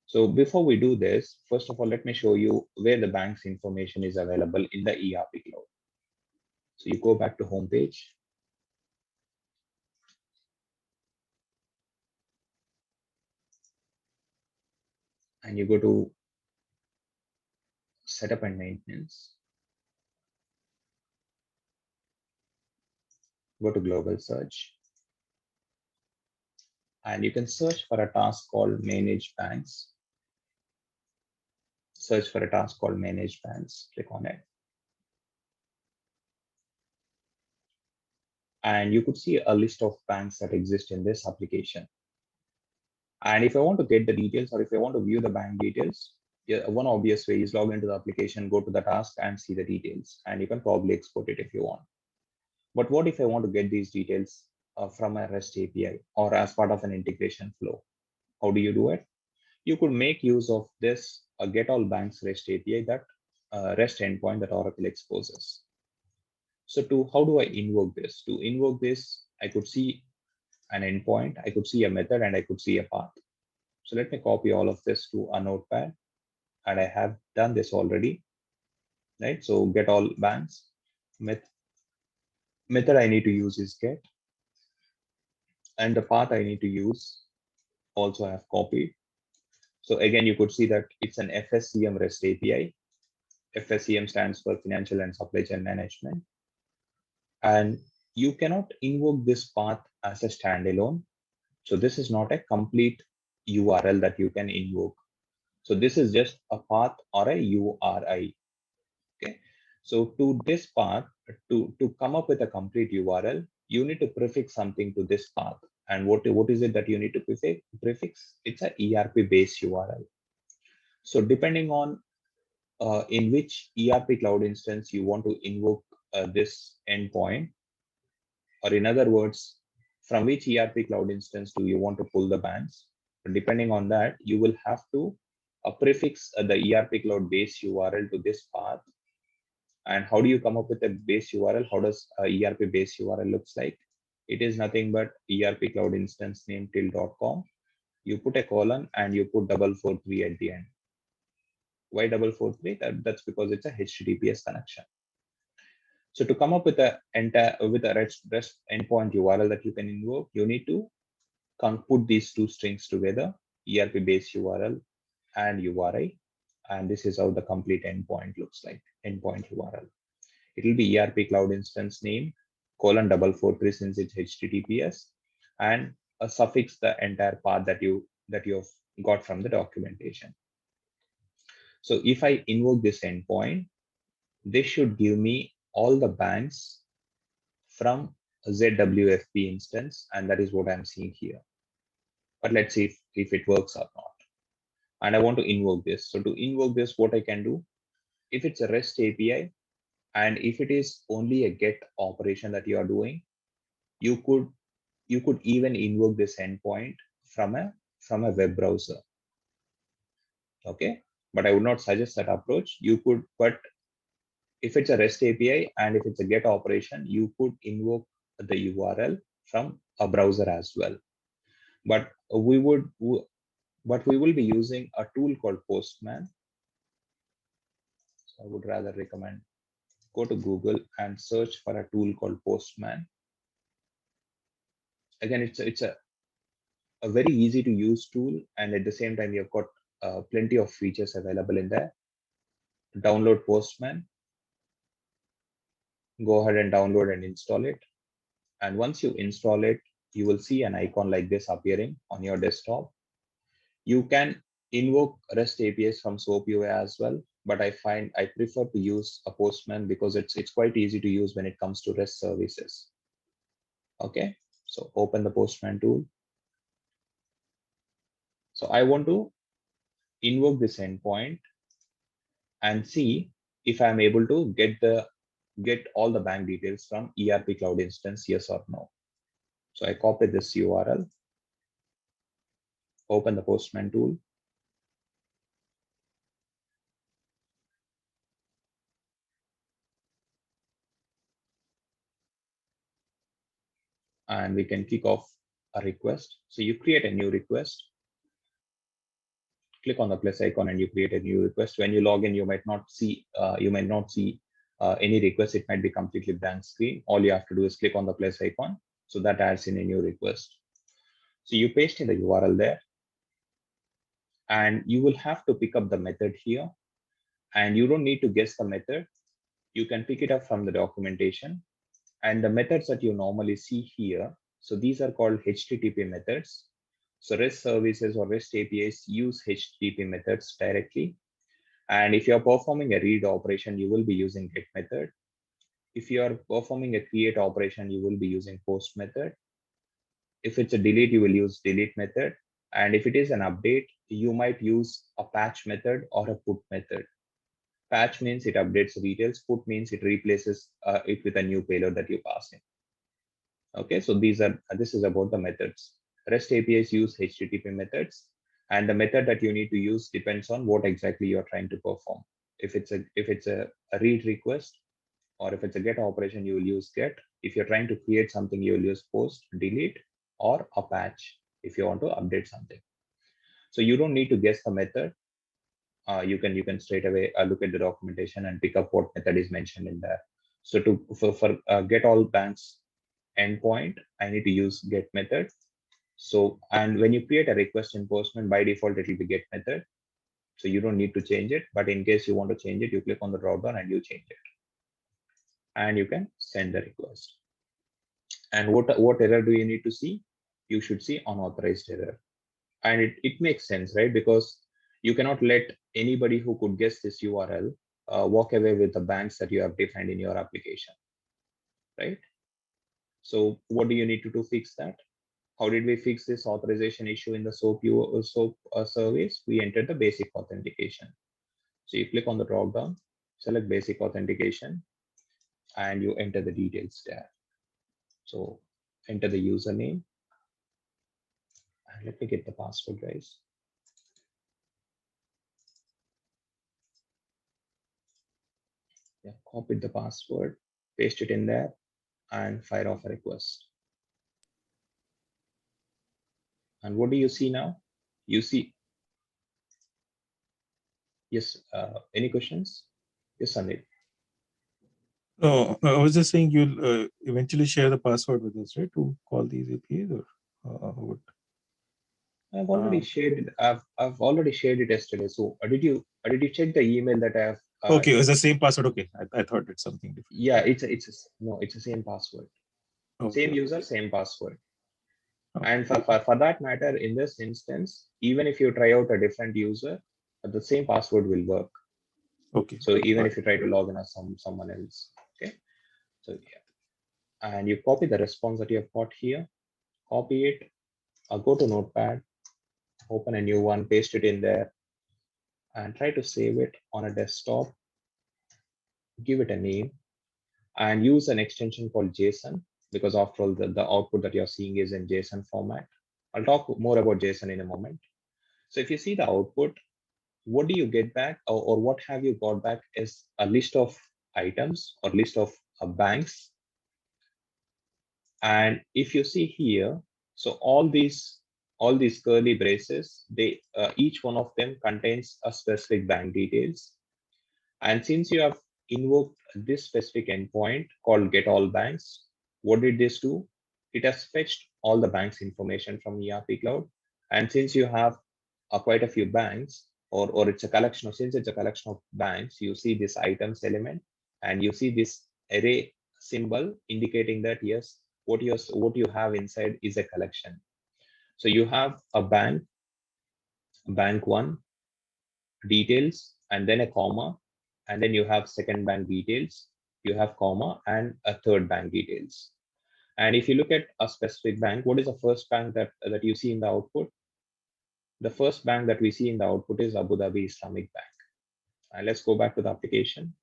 So before we do this, first of all, let me show you where the bank's information is available in the ERP cloud. So you go back to home page. And you go to setup and maintenance. Go to global search. And you can search for a task called manage banks. Search for a task called manage banks. Click on it. And you could see a list of banks that exist in this application. And if I want to get the details, or if I want to view the bank details, yeah, one obvious way is log into the application, go to the task and see the details. And you can probably export it if you want. But what if I want to get these details from a REST API or as part of an integration flow? How do you do it? You could make use of this get all banks REST API, that REST endpoint that Oracle exposes. So how do I invoke this? To invoke this, I could see an endpoint, I could see a method, and I could see a path. So let me copy all of this to a notepad, and I have done this already, right? So get all banks, method I need to use is get, and the path I need to use also I have copied. So again, you could see that it's an FSCM REST API. FSCM stands for Financial and Supply Chain Management. And you cannot invoke this path as a standalone. So this is not a complete URL that you can invoke. So this is just a path or a URI. Okay. So to this path, to come up with a complete URL, you need to prefix something to this path. And what is it that you need to prefix? It's a ERP based URL. So depending on in which ERP cloud instance you want to invoke this endpoint, or in other words, from which ERP cloud instance do you want to pull the bands? Depending on that, you will have to prefix the ERP cloud base URL to this path. And how do you come up with a base URL? How does a ERP base URL looks like? It is nothing but ERP cloud instance name till.com. You put a colon and you put 443 at the end. Why 443? That's because it's a HTTPS connection. So to come up with a REST endpoint URL that you can invoke, you need to put these two strings together, ERP base URL and URI. And this is how the complete endpoint looks like, endpoint URL. It will be ERP cloud instance name, colon 443 since it's HTTPS, and a suffix the entire path that you have got from the documentation. So if I invoke this endpoint, this should give me all the banks from ZWFP instance, and that is what I'm seeing here. But let's see if it works or not. And I want to invoke this. So to invoke this, what I can do, if it's a REST API, and if it is only a get operation that you are doing, you could even invoke this endpoint from a web browser. Okay, but I would not suggest that approach. You could, but if it's a REST API and if it's a get operation, you could invoke the URL from a browser as well. But we will be using a tool called Postman. So I would rather recommend go to Google and search for a tool called Postman. Again, it's a very easy to use tool, and at the same time you've got plenty of features available in there. Download Postman. Go ahead and download and install it. And once you install it, you will see an icon like this appearing on your desktop. You can invoke REST APIs from SOAP UI as well, but I prefer to use a Postman because it's quite easy to use when it comes to REST services. Okay, so open the Postman tool. So I want to invoke this endpoint and see if I'm able to get all the bank details from ERP cloud instance, yes or no. So I copy this URL, open the Postman tool, and we can kick off a request. So you create a new request, click on the plus icon, and you create a new request. When you log in, you might not see any request. It might be completely blank screen. All you have to do is click on the plus icon. So that adds in a new request. So you paste in the URL there, and you will have to pick up the method here. And you don't need to guess the method. You can pick it up from the documentation. And the methods that you normally see here, so these are called HTTP methods. So REST services or REST APIs use HTTP methods directly. And if you're performing a read operation, you will be using get method. If you are performing a create operation, you will be using post method. If it's a delete, you will use delete method. And if it is an update, you might use a patch method or a put method. Patch means it updates the details. Put means it replaces it with a new payload that you pass in. Okay, so this is about the methods. REST APIs use HTTP methods, and the method that you need to use depends on what exactly you're trying to perform. If it's a read request, or if it's a get operation, you will use get. If you're trying to create something, you will use post, delete, or a patch if you want to update something. So you don't need to guess the method. You can straight away look at the documentation and pick up what method is mentioned in there. So for get all banks endpoint, I need to use get method. So, and when you create a request in Postman, by default, it will be get method. So you don't need to change it, but in case you want to change it, you click on the dropdown and you change it. And you can send the request. And what error do you need to see? You should see unauthorized error. And it makes sense, right? Because you cannot let anybody who could guess this URL walk away with the banks that you have defined in your application, right? So what do you need to do to fix that? How did we fix this authorization issue in the SOAP service? We entered the basic authentication. So you click on the dropdown, select basic authentication, and you enter the details there. So enter the username. And let me get the password, guys. Yeah, copy the password, paste it in there, and fire off a request. And what do you see now? You see, yes, any questions? Yes, Sandeep. No, I was just saying you'll eventually share the password with us, right, to call these APIs, or what? I've already shared it. I've already shared it yesterday. So did you check the email that I have? Okay, it's the same password. Okay, I thought it's something different. Yeah, it's the same password. Okay. Same user, same password. Okay. And for that matter, in this instance, even if you try out a different user, the same password will work. Okay. So even if you try to log in as someone else, okay. So yeah, and you copy the response that you have got here, copy it, go to Notepad, open a new one, paste it in there, and try to save it on a desktop. Give it a name, and use an extension called JSON, because after all, the output that you're seeing is in JSON format. I'll talk more about JSON in a moment. So if you see the output, what do you get back, or what have you got back is a list of items or list of banks. And if you see here, so all these curly braces, they each one of them contains a specific bank details. And since you have invoked this specific endpoint called get all banks, what did this do? It has fetched all the banks information from ERP Cloud. And since you have quite a few banks, or it's a collection of, since it's a collection of banks, you see this items element, and you see this array symbol indicating that yes, what you have inside is a collection. So you have a bank one details, and then a comma, and then you have second bank details, you have comma, and a third bank details. And if you look at a specific bank, what is the first bank that you see in the output? The first bank that we see in the output is Abu Dhabi Islamic Bank. And let's go back to the application.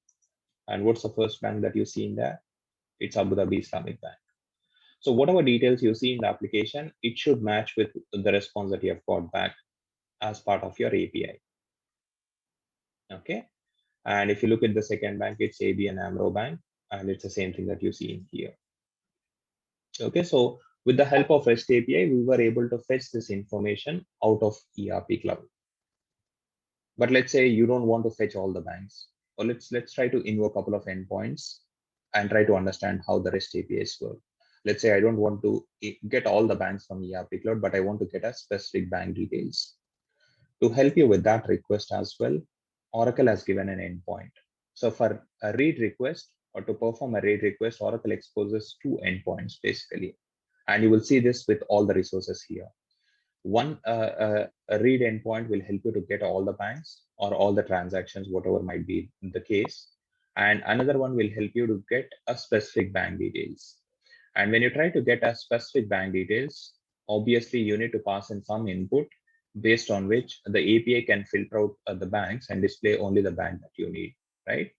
And what's the first bank that you see in there? It's Abu Dhabi Islamic Bank. So whatever details you see in the application, it should match with the response that you have got back as part of your API. Okay. And if you look at the second bank, it's ABN AMRO Bank, and it's the same thing that you see in here. Okay. So with the help of REST API, we were able to fetch this information out of ERP Cloud. But let's say you don't want to fetch all the banks. Or let's try to invoke a couple of endpoints and try to understand how the REST APIs work. Let's say I don't want to get all the banks from ERP Cloud, but I want to get a specific bank details. To help you with that request as well, Oracle has given an endpoint. So for a read request or to perform a read request, Oracle exposes two endpoints basically. And you will see this with all the resources here. One a read endpoint will help you to get all the banks or all the transactions, whatever might be the case. And another one will help you to get a specific bank details. And when you try to get a specific bank details, obviously you need to pass in some input based on which the API can filter out the banks and display only the bank that you need, right?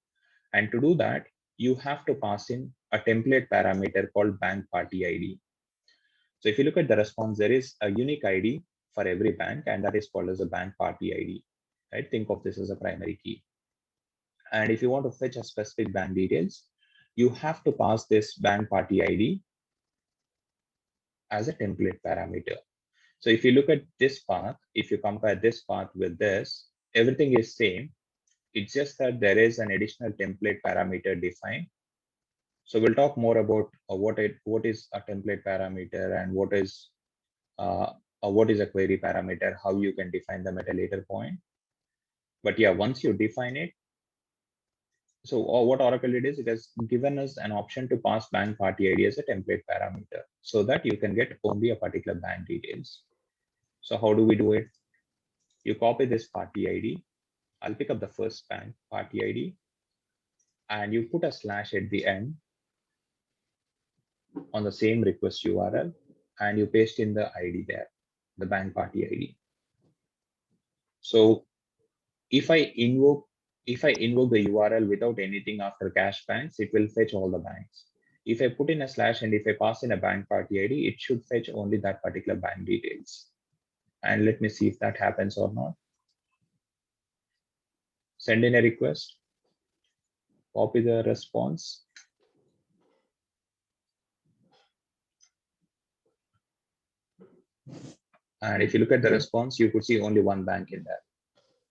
And to do that, you have to pass in a template parameter called bank party ID. So if you look at the response, there is a unique ID for every bank, and that is called as a bank party ID, right? Think of this as a primary key. And if you want to fetch a specific bank details, you have to pass this bank party ID as a template parameter. So if you look at this path, if you compare this path with this, everything is same. It's just that there is an additional template parameter defined. So we'll talk more about what is a template parameter and what is a query parameter, how you can define them at a later point. But yeah, once you define it, so what Oracle did is it has given us an option to pass bank party ID as a template parameter so that you can get only a particular bank details. So how do we do it? You copy this party ID. I'll pick up the first bank party ID and you put a slash at the end on the same request URL and you paste in the ID there, the bank party ID. So if I invoke the URL without anything after cache banks, it will fetch all the banks. If I put in a slash and if I pass in a bank party ID, it should fetch only that particular bank details. And let me see if that happens or not. Send in a request, copy the response. And if you look at the response, you could see only one bank in there.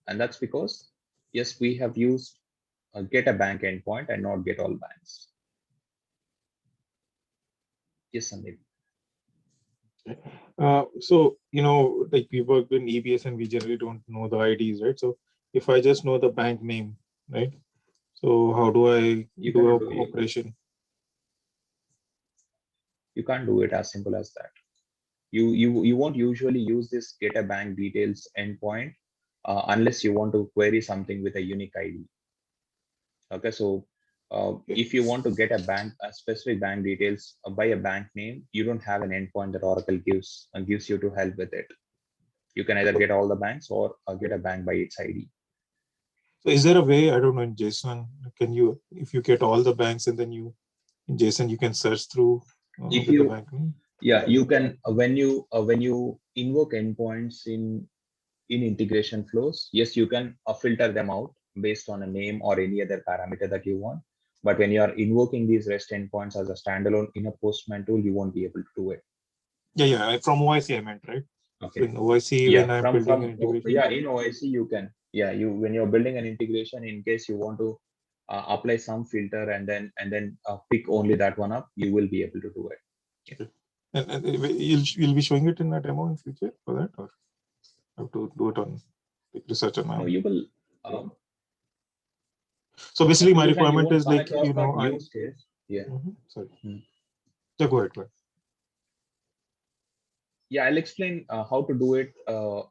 And that's because, yes, we have used a get a bank endpoint and not get all banks. Yes, Sandeep. So, like we work in EBS and we generally don't know the IDs, right? So if I just know the bank name, right? So how do I do an operation? You can't do it as simple as that. You won't usually use this get a bank details endpoint unless you want to query something with a unique ID. Okay, so if you want to get a specific bank details by a bank name, you don't have an endpoint that Oracle gives you to help with it. You can either get all the banks or get a bank by its ID. So is there a way, I don't know, in JSON, can you, if you get all the banks and then you, in JSON, you can search through with the bank name? Yeah, you can, when you invoke endpoints in integration flows, yes, you can filter them out based on a name or any other parameter that you want. But when you are invoking these REST endpoints as a standalone in a Postman tool, you won't be able to do it. Yeah, from OIC I meant, right? Okay. So in OIC, yeah, when I'm building an integration. Yeah, in OIC you can. Yeah, when you're building an integration, in case you want to apply some filter and then pick only that one up, you will be able to do it. Yeah. And you'll be showing it in a demo in future for that, or have to do it on research on my own? No, you will. So basically, my requirement is like, use case. Yeah. Sorry. Yeah, go ahead. Yeah, I'll explain how to do it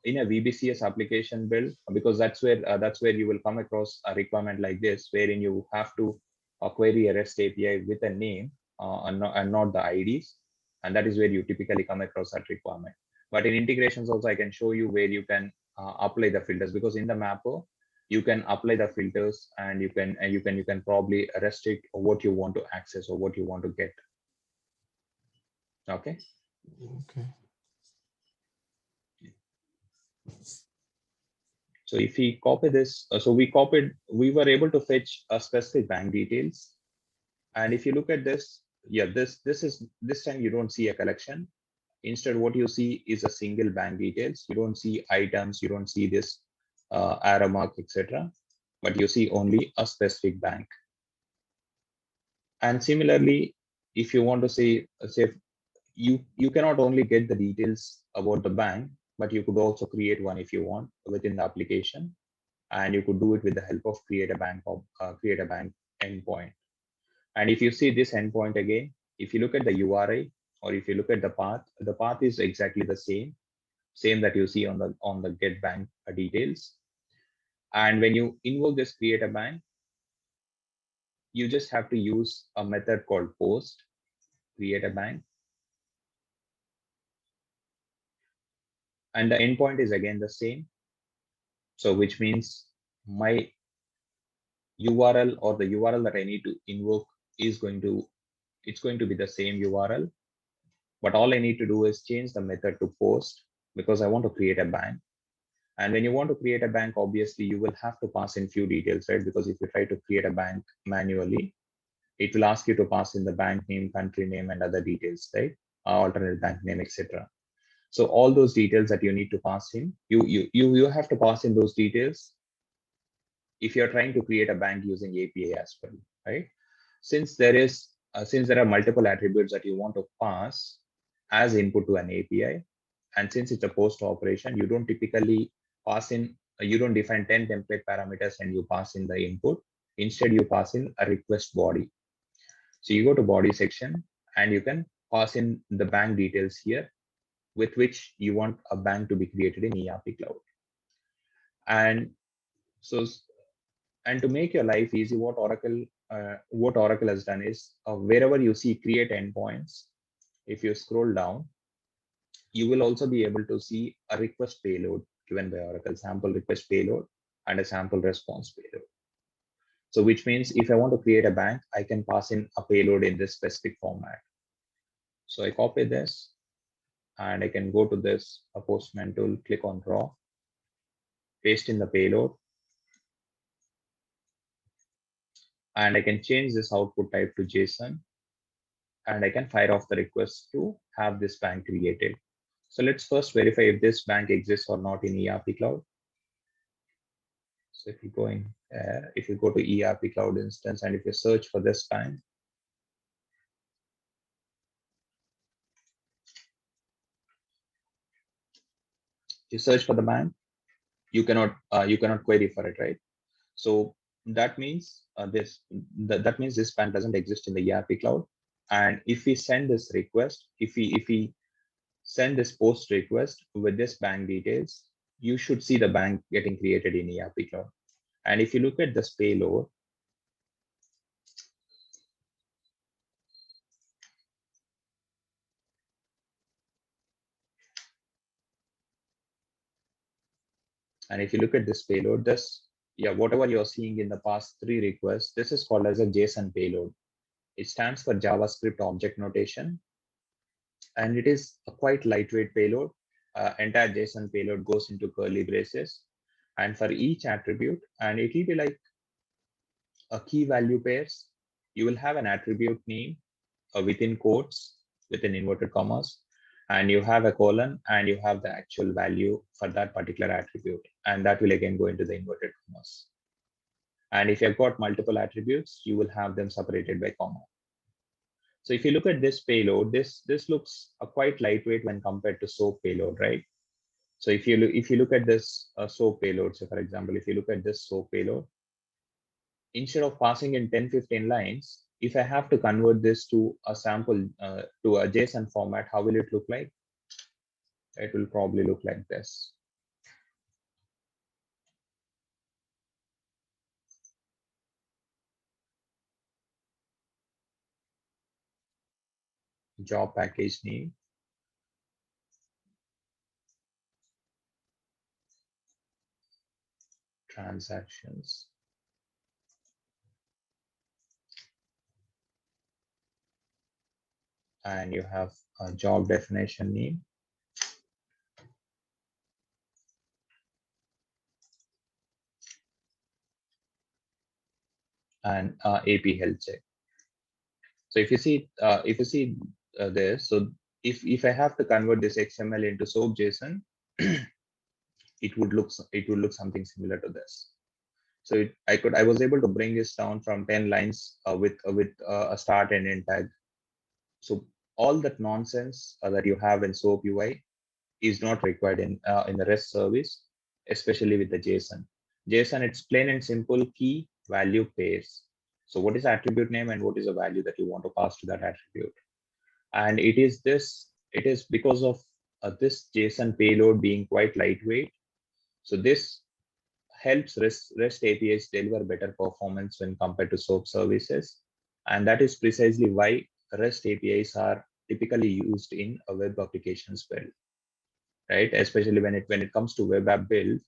in a VBCS application build, because that's where you will come across a requirement like this, wherein you have to query a REST API with a name and not the IDs, and that is where you typically come across that requirement. But in integrations also, I can show you where you can apply the filters, because in the mapper you can apply the filters and you can probably restrict what you want to access or what you want to get. Okay. Okay. So if we copy this, we were able to fetch a specific bank details. And if you look at this, yeah, this time you don't see a collection. Instead, what you see is a single bank details. You don't see items, you don't see this arrow mark, etc. But you see only a specific bank. And similarly, if you want to say you cannot only get the details about the bank, but you could also create one if you want within the application, and you could do it with the help of create a bank endpoint. And if you see this endpoint again, if you look at the URI or if you look at the path is exactly the same that you see on the get bank details. And when you invoke this create a bank, you just have to use a method called post create a bank, and the endpoint is again the same. So which means my URL or the URL that I need to invoke is it's going to be the same URL, but all I need to do is change the method to post because I want to create a bank. And when you want to create a bank, obviously you will have to pass in few details, right? Because if you try to create a bank manually, it will ask you to pass in the bank name, country name, and other details, right? Alternate bank name, etc. So all those details that you need to pass in, you have to pass in those details if you're trying to create a bank using API as well, right? Since there are multiple attributes that you want to pass as input to an API, and since it's a post operation, you don't typically pass in, you don't define 10 template parameters and you pass in the input. Instead, you pass in a request body. So you go to body section and you can pass in the bank details here with which you want a bank to be created in ERP Cloud. And so And to make your life easy, what Oracle has done is wherever you see create endpoints, if you scroll down, you will also be able to see a request payload given by Oracle, sample request payload and a sample response payload. So which means if I want to create a bank, I can pass in a payload in this specific format. So I copy this and I can go to this Postman tool, click on draw, paste in the payload, and I can change this output type to JSON, and I can fire off the request to have this bank created. So let's first verify if this bank exists or not in ERP Cloud. So if you go in, if you go to ERP Cloud instance and if you search for this bank, you search for the bank, you cannot query for it, right? So that means that means this bank doesn't exist in the ERP Cloud. And if we send this request, if we send this post request with this bank details, you should see the bank getting created in ERP Cloud. And if you look at this payload, and if you look at this payload, whatever you're seeing in the past three requests, this is called as a JSON payload. It stands for JavaScript object notation, and it is a quite lightweight payload. Entire JSON payload goes into curly braces, and for each attribute, and it will be like a key value pairs. You will have an attribute name within quotes, within inverted commas, and you have a colon and you have the actual value for that particular attribute. And that will again go into the inverted commas. And if you've got multiple attributes, you will have them separated by comma. So if you look at this payload, this looks quite lightweight when compared to SOAP payload, right? So if you look at this SOAP payload, so for example, if you look at this SOAP payload, instead of passing in 10-15 lines, if I have to convert this to a sample to a JSON format, how will it look like? It will probably look like this. Job package name, transactions, and you have job definition name, and AP health check. So if you see this, so if I have to convert this XML into SOAP JSON, it would look something similar to this. So I was able to bring this down from 10 lines with a start and end tag. So all that nonsense that you have in SOAP UI is not required in the REST service, especially with the JSON. JSON, it's plain and simple key value pairs. So what is the attribute name and what is the value that you want to pass to that attribute? And it is because of this JSON payload being quite lightweight. So this helps REST APIs deliver better performance when compared to SOAP services. And that is precisely why REST APIs are typically used in a web applications build, right? Especially when it comes to web app build,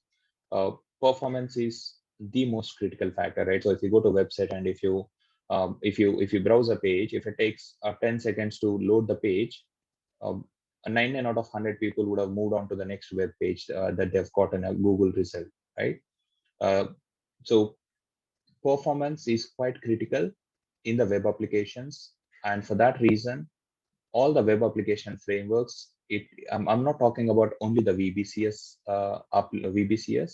performance is the most critical factor, right? So if you go to a website and if you browse a page, if it takes 10 seconds to load the page, um, 99 out of 100 people would have moved on to the next web page that they've gotten a Google result, right? Uh, so performance is quite critical in the web applications, and for that reason, all the web application frameworks. I'm not talking about only the VBCS, VBCS.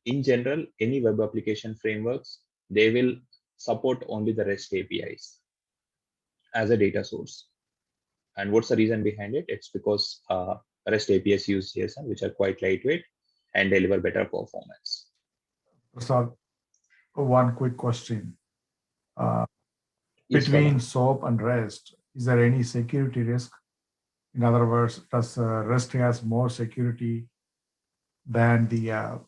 In general, any web application frameworks, they will support only the REST APIs as a data source. And what's the reason behind it? It's because REST APIs use JSON, which are quite lightweight and deliver better performance. So, one quick question. Yes, Between Vardhan. SOAP and REST, is there any security risk? In other words, does REST has more security than the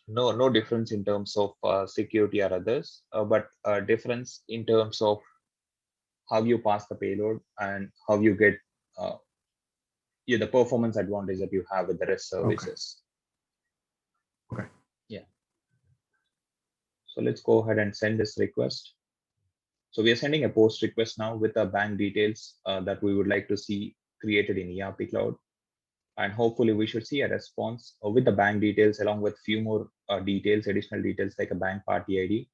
No difference in terms of security or others, but difference in terms of how you pass the payload and how you get uh, the performance advantage that you have with the REST services. Okay. Yeah. So let's go ahead and send this request. So we are sending a post request now with the bank details that we would like to see created in ERP Cloud. And hopefully we should see a response with the bank details along with few more additional details like a bank party ID.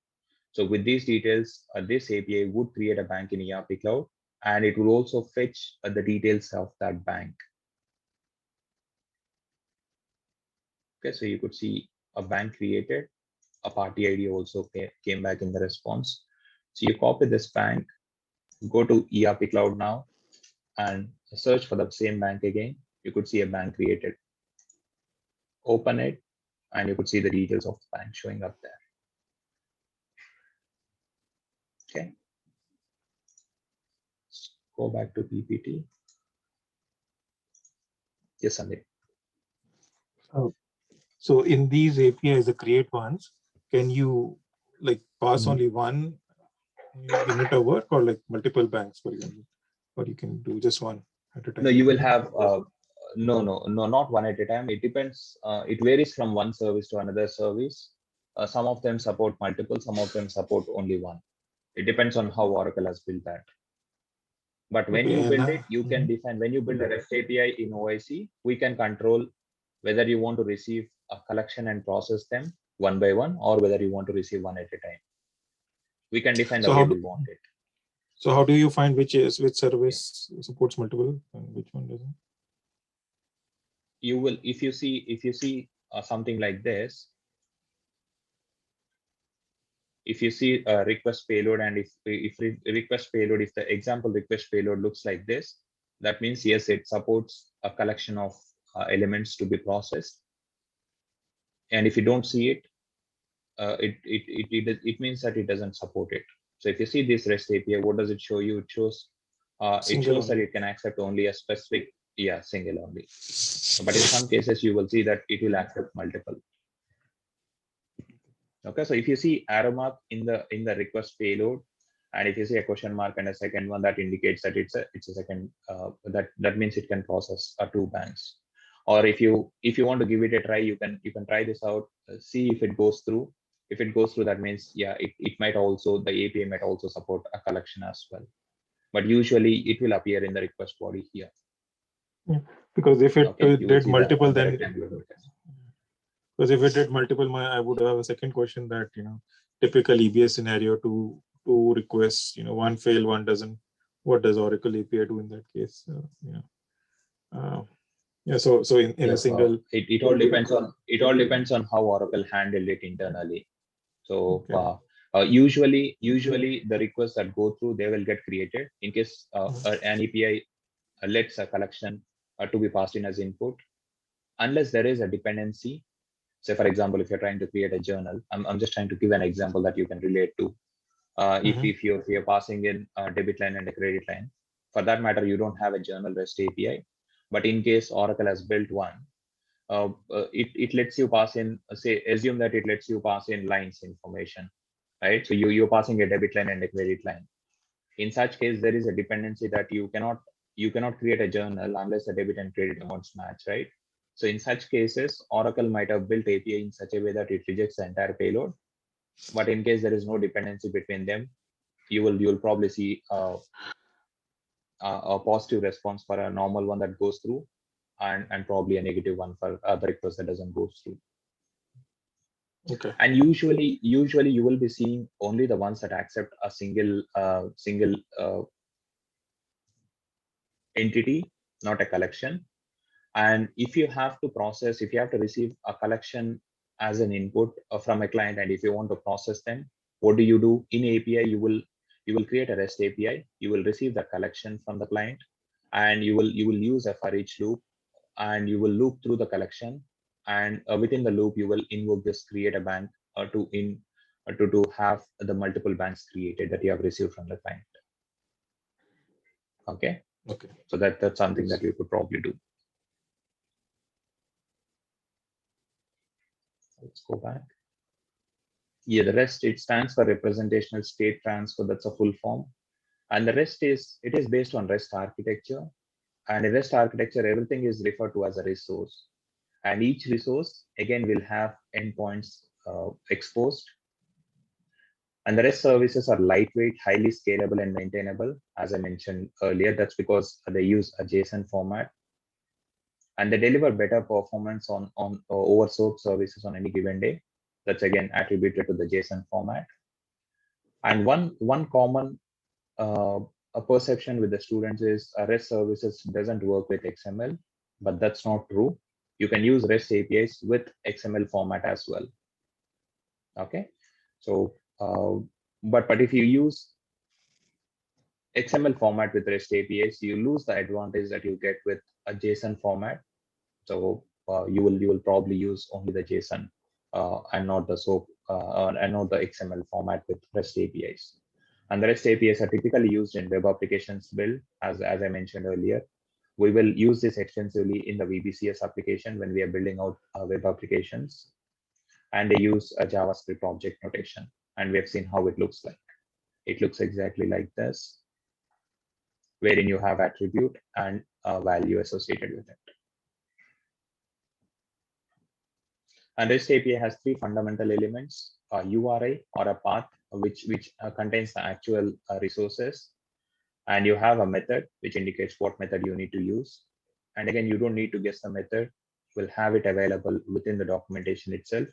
So with these details, this API would create a bank in ERP Cloud, and it will also fetch the details of that bank. Okay, so you could see a bank created, a party ID also came back in the response. So you copy this bank, go to ERP Cloud now, and search for the same bank again. You could see a bank created. Open it, and you could see the details of the bank showing up there. Okay. Go back to PPT. Yes, Sandeep. So in these APIs, the create ones, can you like pass only one unit of work or like multiple banks, for example, or you can do just one at a time? No, you will have no, not one at a time. It depends. It varies from one service to another service. Some of them support multiple, some of them support only one. It depends on how Oracle has built that. But when Okay, you and build it, you can define, when you build a REST API in OIC, we can control whether you want to receive a collection and process them one by one, or whether you want to receive one at a time. We can define the so way how we want it. so how do you find which service supports multiple and which one doesn't? You will, if you see something like this, if you see a request payload, and if request payload, if the example request payload looks like this, that means yes, it supports a collection of elements to be processed. And if you don't see it, it means that it doesn't support it. So if you see this REST API, what does it show you? It shows that it can accept only a specific single only. But in some cases, you will see that it will accept multiple. Okay, so if you see arrow mark in the request payload, and if you see a question mark and a second one, that indicates that it's a second, that means it can process two banks. Or if you want to give it a try, you can try this out, see if it goes through. If it goes through, that means it might also, the API might also support a collection as well. but usually it will appear in the request body here. Because if it Okay, you will did see multiple, the then rectangular vertex. because if it did multiple, I would have a second question that, typical EBS scenario, two requests, one fail, one doesn't. What does Oracle API do in that case? So in a single, it all depends on how Oracle handled it internally. So usually the requests that go through, they will get created in case an API lets a collection to be passed in as input, unless there is a dependency. Say for example, if you're trying to create a journal, I'm just trying to give an example that you can relate to. If you're passing in a debit line and a credit line, for that matter, you don't have a journal REST API, but in case Oracle has built one, it lets you pass in, say, assume that it lets you pass in lines information, right? So you're passing a debit line and a credit line. In such case, there is a dependency that you cannot create a journal unless the debit and credit amounts match, right? So in such cases, Oracle might have built API in such a way that it rejects the entire payload. But in case there is no dependency between them, you will probably see a positive response for a normal one that goes through, and probably a negative one for the request that doesn't go through. Okay. And usually you will be seeing only the ones that accept a single entity, not a collection. And if you have to receive a collection as an input from a client, and if you want to process them, what do? In API, you will create a REST API. You will receive the collection from the client, and you will use a for each loop, and you will loop through the collection, and within the loop you will invoke this create a bank to have the multiple banks created that you have received from the client. Okay. So that's something that you could probably do. Let's go back. Yeah, the REST, it stands for representational state transfer. That's a full form. And the REST is based on REST architecture. And in REST architecture, everything is referred to as a resource. And each resource, again, will have endpoints exposed. And the REST services are lightweight, highly scalable, and maintainable. As I mentioned earlier, that's because they use a Json format. And they deliver better performance on over SOAP services on any given day. That's again attributed to the Json format. And one common a perception with the students is REST services doesn't work with XML, but that's not true. You can use REST APIs with XML format as well. Okay, so but if you use XML format with REST APIs, you lose the advantage that you get with a JSON format. So you will probably use only the JSON and not the SOAP and not the XML format with REST APIs. And the REST APIs are typically used in web applications build, as I mentioned earlier. We will use this extensively in the VBCS application when we are building out web applications. And they use a JavaScript object notation. And we have seen how it looks like. It looks exactly like this, wherein you have attribute and a value associated with it. And REST API has three fundamental elements: a URI or a path, which contains the actual resources, and you have a method which indicates what method you need to use. And again, you don't need to guess the method; we'll have it available within the documentation itself.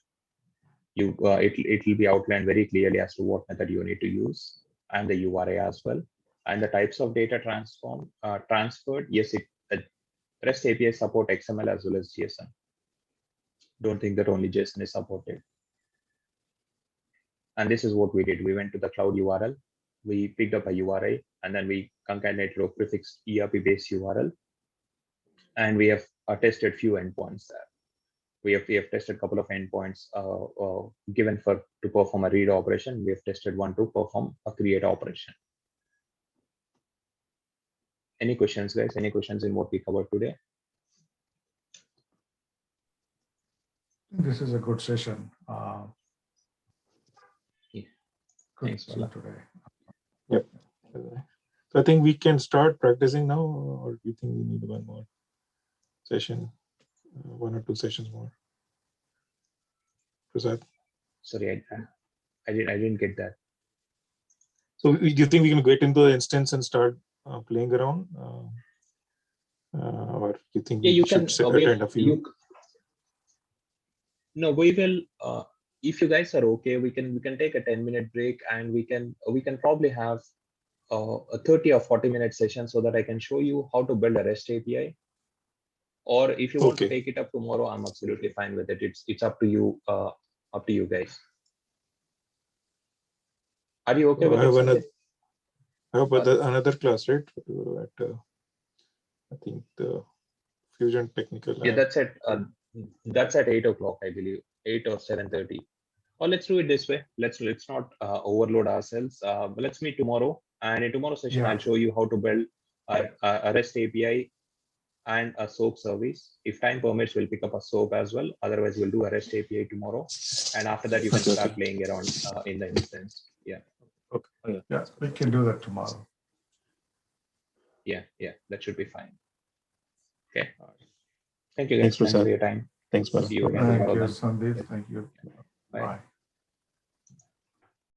It will be outlined very clearly as to what method you need to use, and the URI as well, and the types of data transferred. Yes, REST API support XML as well as JSON. Don't think that only JSON is supported. And this is what we did. We went to the cloud URL, we picked up a URI, and then we concatenated or prefixed ERP-based URL, and we have tested few endpoints there. We have tested a couple of endpoints given to perform a read operation. We have tested one to perform a create operation. Any questions, guys? Any questions in what we covered today? This is a good session. Thanks, today. Yep. So I think we can start practicing now, or do you think we need one more session, one or two sessions more? Prasad? Sorry, I didn't get that. So do you think we can get into the instance and start playing around, or you think Yeah, we you should can. attend a few? No, we will. If you guys are okay, we can take a 10-minute break, and we can probably have a 30 or 40-minute session so that I can show you how to build a REST API. Or if you want to Okay. take it up tomorrow, I'm absolutely fine with it. It's up to you. Up to you guys. Are you okay with I have it, another. Sanjay? I have another class, right? At I think the Fusion Technical. Yeah, that's at 8 o'clock, I believe, 8 or 7:30. Or let's do it this way. Let's not overload ourselves. But let's meet tomorrow. And in tomorrow's session, Yeah. I'll show you how to build a REST API and a SOAP service. If time permits, we'll pick up a SOAP as well. Otherwise, we'll do a REST API tomorrow. And after that, you can start playing around in the instance. Yeah. Okay. Yeah, we can do that tomorrow. Yeah, that should be fine. Okay. Thank you guys. Thanks, Thanks for Prasad. your time. Thanks, Bala. See you again Thank tomorrow you, then. Sandeep. Thank you. Bye. Bye.